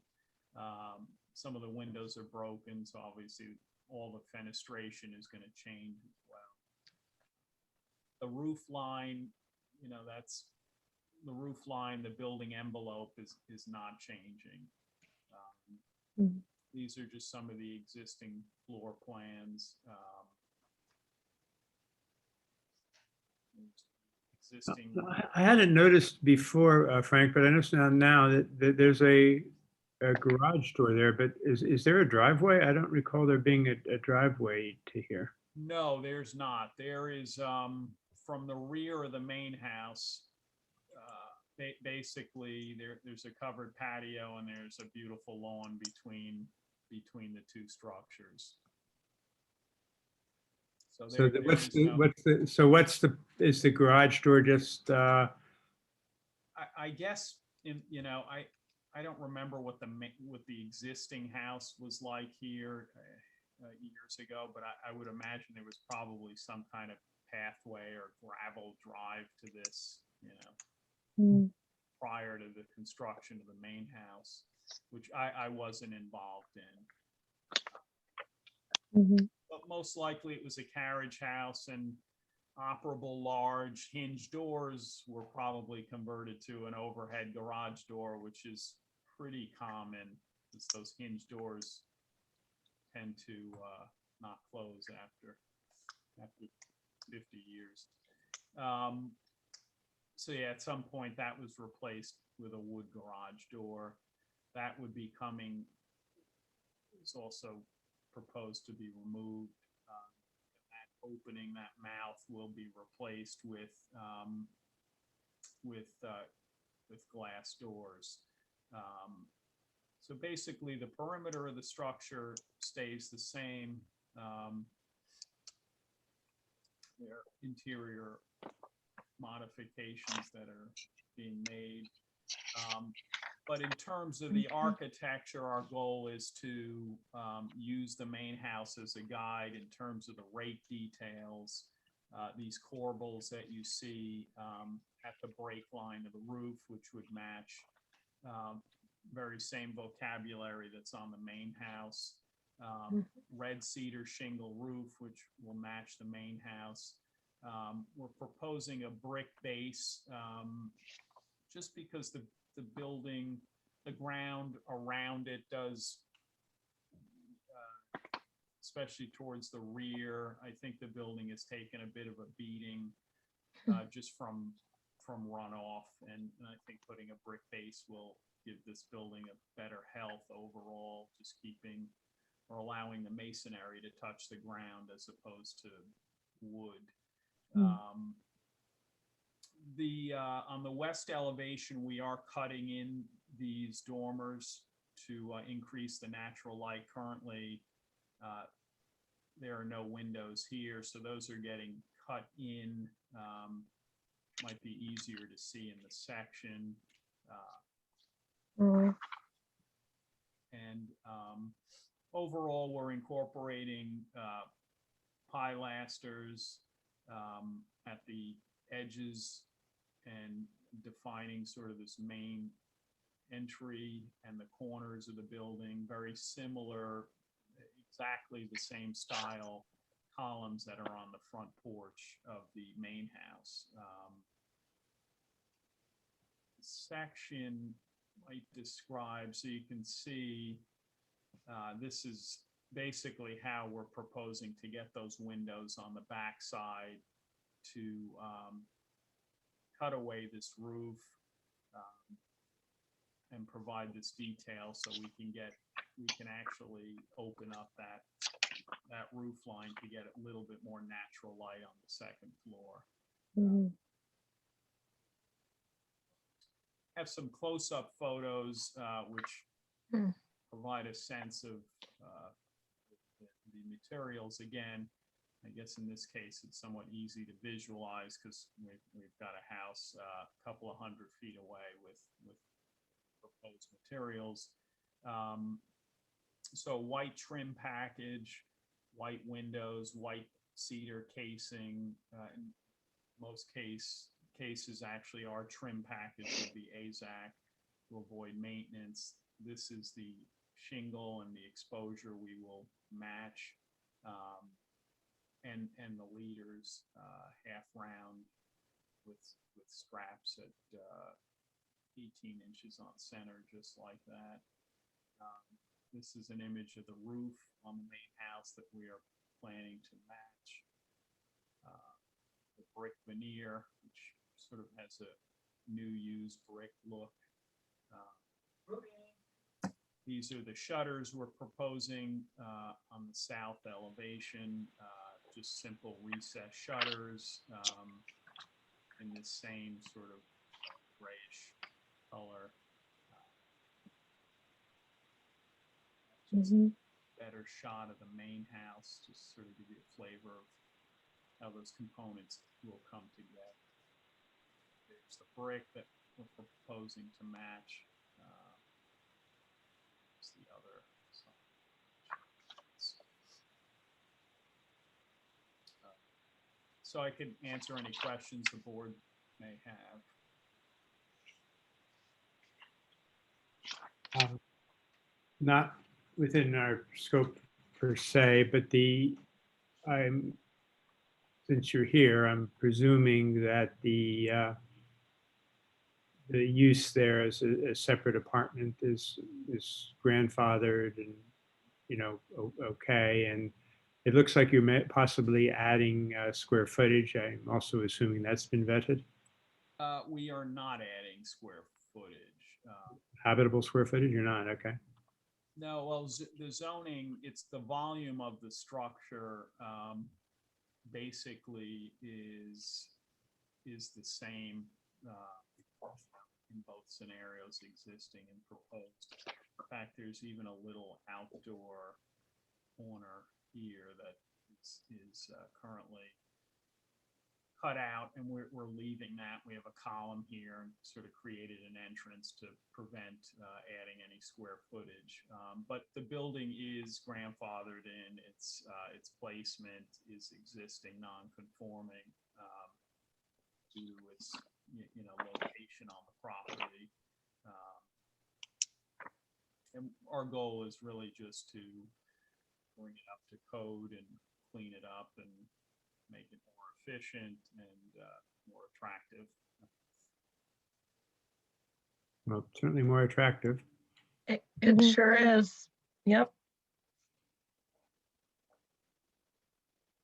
Some of the windows are broken, so obviously all the fenestration is going to change as well. The roof line, that's the roof line, the building envelope is not changing. These are just some of the existing floor plans. I hadn't noticed before, Frank, but I noticed now that there's a garage door there, but is there a driveway? I don't recall there being a driveway to here. No, there's not. There is, from the rear of the main house, basically there's a covered patio and there's a beautiful lawn between the 2 structures. So is the garage door just? I guess I don't remember what the existing house was like here years ago, but I would imagine there was probably some kind of pathway or gravel drive to this, prior to the construction of the main house, which I wasn't involved in. But most likely it was a carriage house, and operable large hinge doors were probably converted to an overhead garage door, which is pretty common, because those hinge doors tend to not close after 50 years. So yeah, at some point that was replaced with a wood garage door. That would be coming, it's also proposed to be removed. That opening, that mouth will be replaced with glass doors. So basically the perimeter of the structure stays the same. There are interior modifications that are being made. But in terms of the architecture, our goal is to use the main house as a guide in terms of the rake details. These corbels that you see at the break line of the roof, which would match very same vocabulary that's on the main house. Red cedar shingle roof, which will match the main house. We're proposing a brick base just because the building, the ground around it does, especially towards the rear, I think the building has taken a bit of a beating just from runoff. And I think putting a brick base will give this building a better health overall, just keeping or allowing the masonry to touch the ground as opposed to wood. On the west elevation, we are cutting in these dormers to increase the natural light. Currently, there are no windows here, so those are getting cut in. Might be easier to see in the section. And overall, we're incorporating pilasters at the edges and defining sort of this main entry and the corners of the building. Very similar, exactly the same style columns that are on the front porch of the main house. Section might describe, so you can see this is basically how we're proposing to get those windows on the back side to cut away this roof and provide this detail so we can actually open up that roof line to get a little bit more natural light on the second floor. Have some close-up photos which provide a sense of the materials. Again, I guess in this case it's somewhat easy to visualize because we've got a house a couple of 100 feet away with proposed materials. So white trim package, white windows, white cedar casing. In most cases actually our trim package would be AZAC to avoid maintenance. This is the shingle and the exposure we will match. And the leaders half round with straps at 18 inches on center, just like that. This is an image of the roof on the main house that we are planning to match. The brick veneer, which sort of has a new used brick look. These are the shutters we're proposing on the south elevation. Just simple recessed shutters in the same sort of grayish color. Better shot of the main house, just sort of give you a flavor of how those components will come together. There's the brick that we're proposing to match. It's the other side. So I could answer any questions the board may have. Not within our scope per se, but since you're here, I'm presuming that the use there as a separate apartment is grandfathered and, okay. And it looks like you're possibly adding square footage. I'm also assuming that's been vetted. We are not adding square footage. Habitable square footage, you're not, okay. No, well, the zoning, it's the volume of the structure basically is the same in both scenarios, existing and proposed. In fact, there's even a little outdoor corner here that is currently cut out, and we're leaving that. We have a column here and sort of created an entrance to prevent adding any square footage. But the building is grandfathered in. Its placement is existing, non-conforming due to its location on the property. And our goal is really just to bring it up to code and clean it up and make it more efficient and more attractive. Well, certainly more attractive. It sure is. Yep.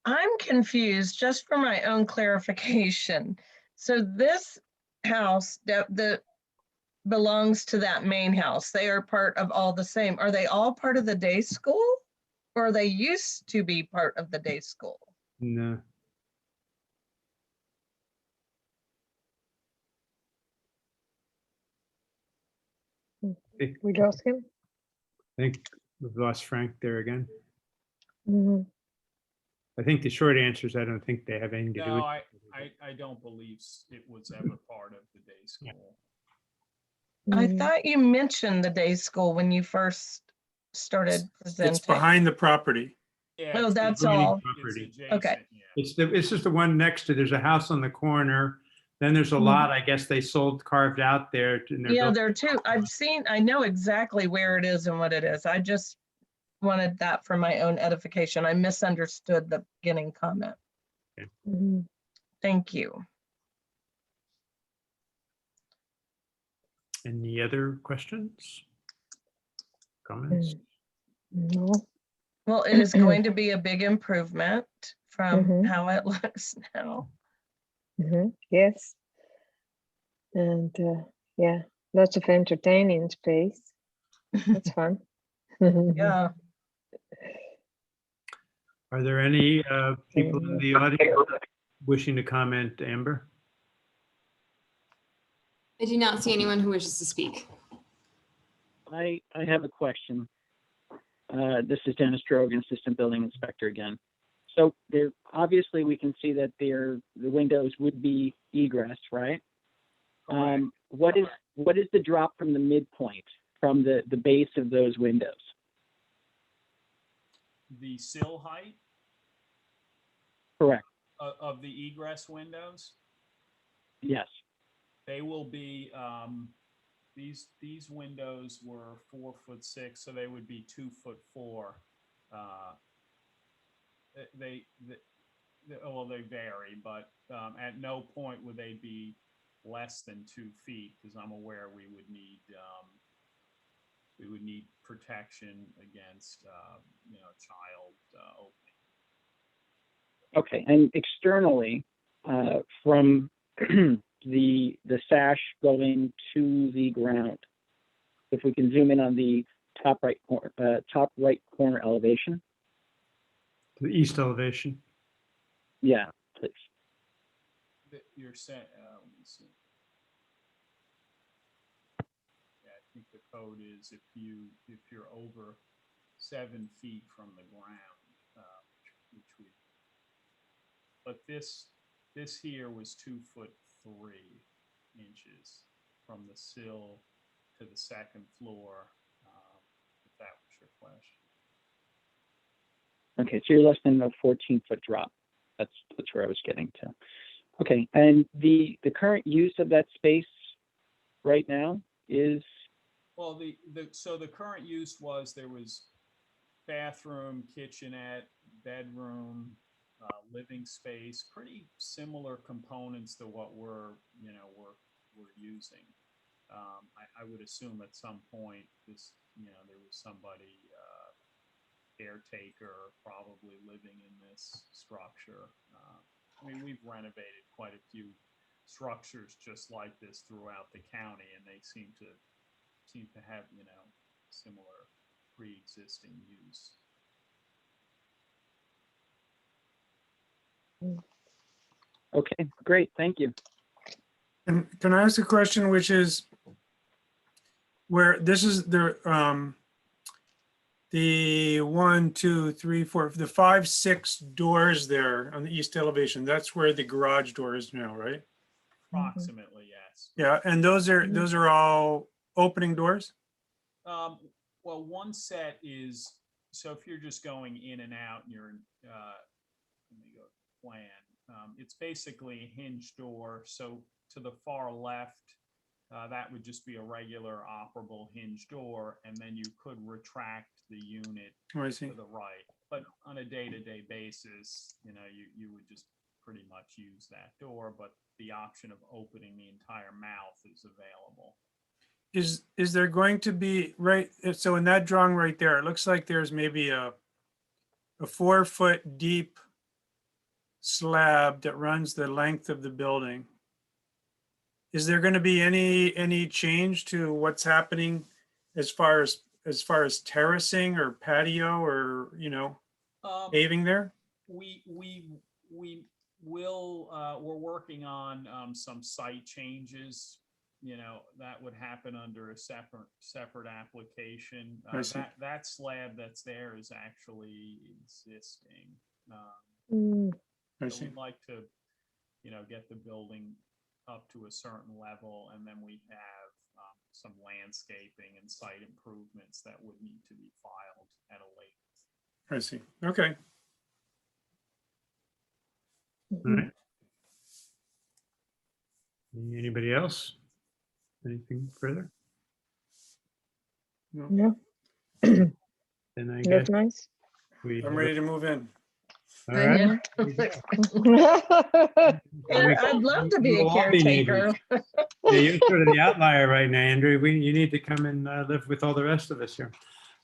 I'm confused, just for my own clarification. So this house that belongs to that main house, they are part of all the same. Are they all part of the day school? Or they used to be part of the day school? No. We lost him. I think we've lost Frank there again. Mhm. I think the short answer is I don't think they have anything to do No, with it. I don't believe it was ever part of the day school. I Mhm. thought you mentioned the day school when you first started It's presenting. behind the property. Yeah, Oh, it's that's adjoining all. property. Okay. Yeah. It's just the one next to, there's a house on the corner. Then there's a lot, I guess they sold, carved out there. And they're Yeah, built- there are two. I know exactly where it is and what it is. I just wanted that for my own edification. I misunderstood the beginning comment. Mhm. Thank you. Any other questions? Comments? No. Well, it is going to be a big improvement from Mhm. how it looks now. Yes. And yeah, lots of entertaining space. That's fun. Yeah. Are there any people in the audience wishing to comment, Amber? I do not see anyone who wishes to speak. I have a question. This is Dennis Strogan, Assistant Building Inspector again. So there, obviously we can see that the windows would be egress, right? What is the drop from the midpoint, from the base of those windows? The sill height Correct. of the egress windows, Yes. they will be, these windows were 4'6", so they would be 2'4". Well, they vary, but at no point would they be less than 2 feet, because I'm aware we would need protection against child opening. Okay, and externally, from the sash going to the ground, if we can zoom in on the top right corner elevation. The east elevation. Yeah, please. You're saying, let me see. Yeah, I think the code is if you're over 7 feet from the ground, but this here was 2'3" from the sill to the second floor, if that was your question. Okay, so you're less than a 14-foot drop. That's where I was getting to. Okay, and the current use of that space right now is? Well, so the current use was, there was bathroom, kitchenette, bedroom, living space, pretty similar components to what we're using. I would assume at some point there was somebody, caretaker, probably living in this structure. I mean, we've renovated quite a few structures just like this throughout the county, and they seem to have similar pre-existing use. Okay, great, thank you. And can I ask a question, which is where this is the The 1, 2, 3, 4, the 5, 6 doors there on the east elevation, that's where the garage door is now, right? Approximately, yes. Yeah, and those are all opening doors? Well, one set is, so if you're just going in and out and you're, let me go to plan. It's basically a hinge door. So to the far left, that would just be a regular operable hinge door, and then you could retract the unit Oh, I see. to the right. But on a day-to-day basis, you know, you would just pretty much use that door, but the option of opening the entire mouth is available. Is there going to be, right, so in that drawing right there, it looks like there's maybe a 4-foot deep slab that runs the length of the building. Is there going to be any change to what's happening as far as terracing or patio or, you know, paving there? We will, we're working on some site changes. You know, that would happen under a separate application. I see. That slab that's there is actually existing. I So see. we'd like to, you know, get the building up to a certain level, and then we have some landscaping and site improvements that would need to be filed at a later. I see. Okay. All right. Anybody else? Anything further? No, Then I guess that's nice. we. I'm ready to move in. All right. Yeah, I'd love to be a We'll all be caretaker. neighbors. Yeah, you're sort of the outlier right now, Andrew. You need to come and live with all the rest of us here.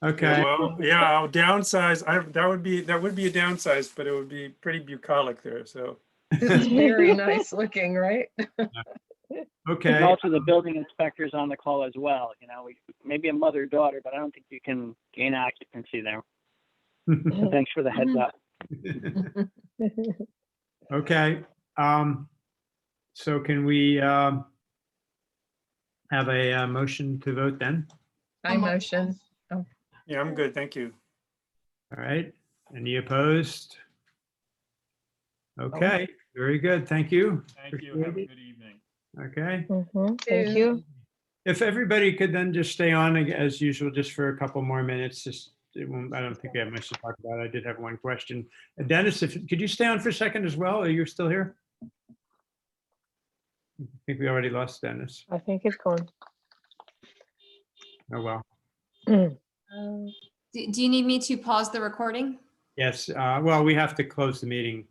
Okay. Well, yeah, I'll downsize. That would be a downsize, but it would be pretty bucolic there. So It's very nice looking, right? Okay. And also the building inspector's on the call as well. You know, maybe a mother-daughter, but I don't think you can gain occupancy there. Thanks for the heads up. Okay. So can we have a motion to vote then? I motion. yeah, I'm good. Thank you. All right. Any opposed? Okay, very good. Thank you. Thank you. Have a good evening. Okay. Thank you. If everybody could then just stay on as usual, just for a couple more minutes, just, I don't think we have much to talk about. I did have one question. Dennis, could you stay on for a second as well? Are you still here? I think we already lost Dennis. I think it's gone. Oh, well. Do you need me to pause the recording? Yes, well, we have to close the meeting.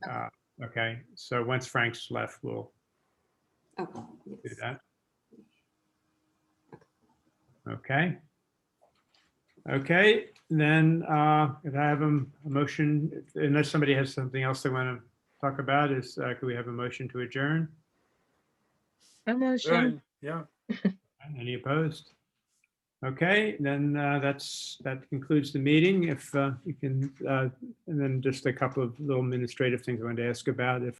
Okay, so once Frank's left, we'll Okay. do Yes. that. Okay. Okay, then if I have a motion, unless somebody has something else they want to talk about, could we have a motion to adjourn? A motion. Good. Yeah. Any opposed? Okay, then that concludes the meeting. If you can, and then just a couple of little administrative things I wanted to ask about. If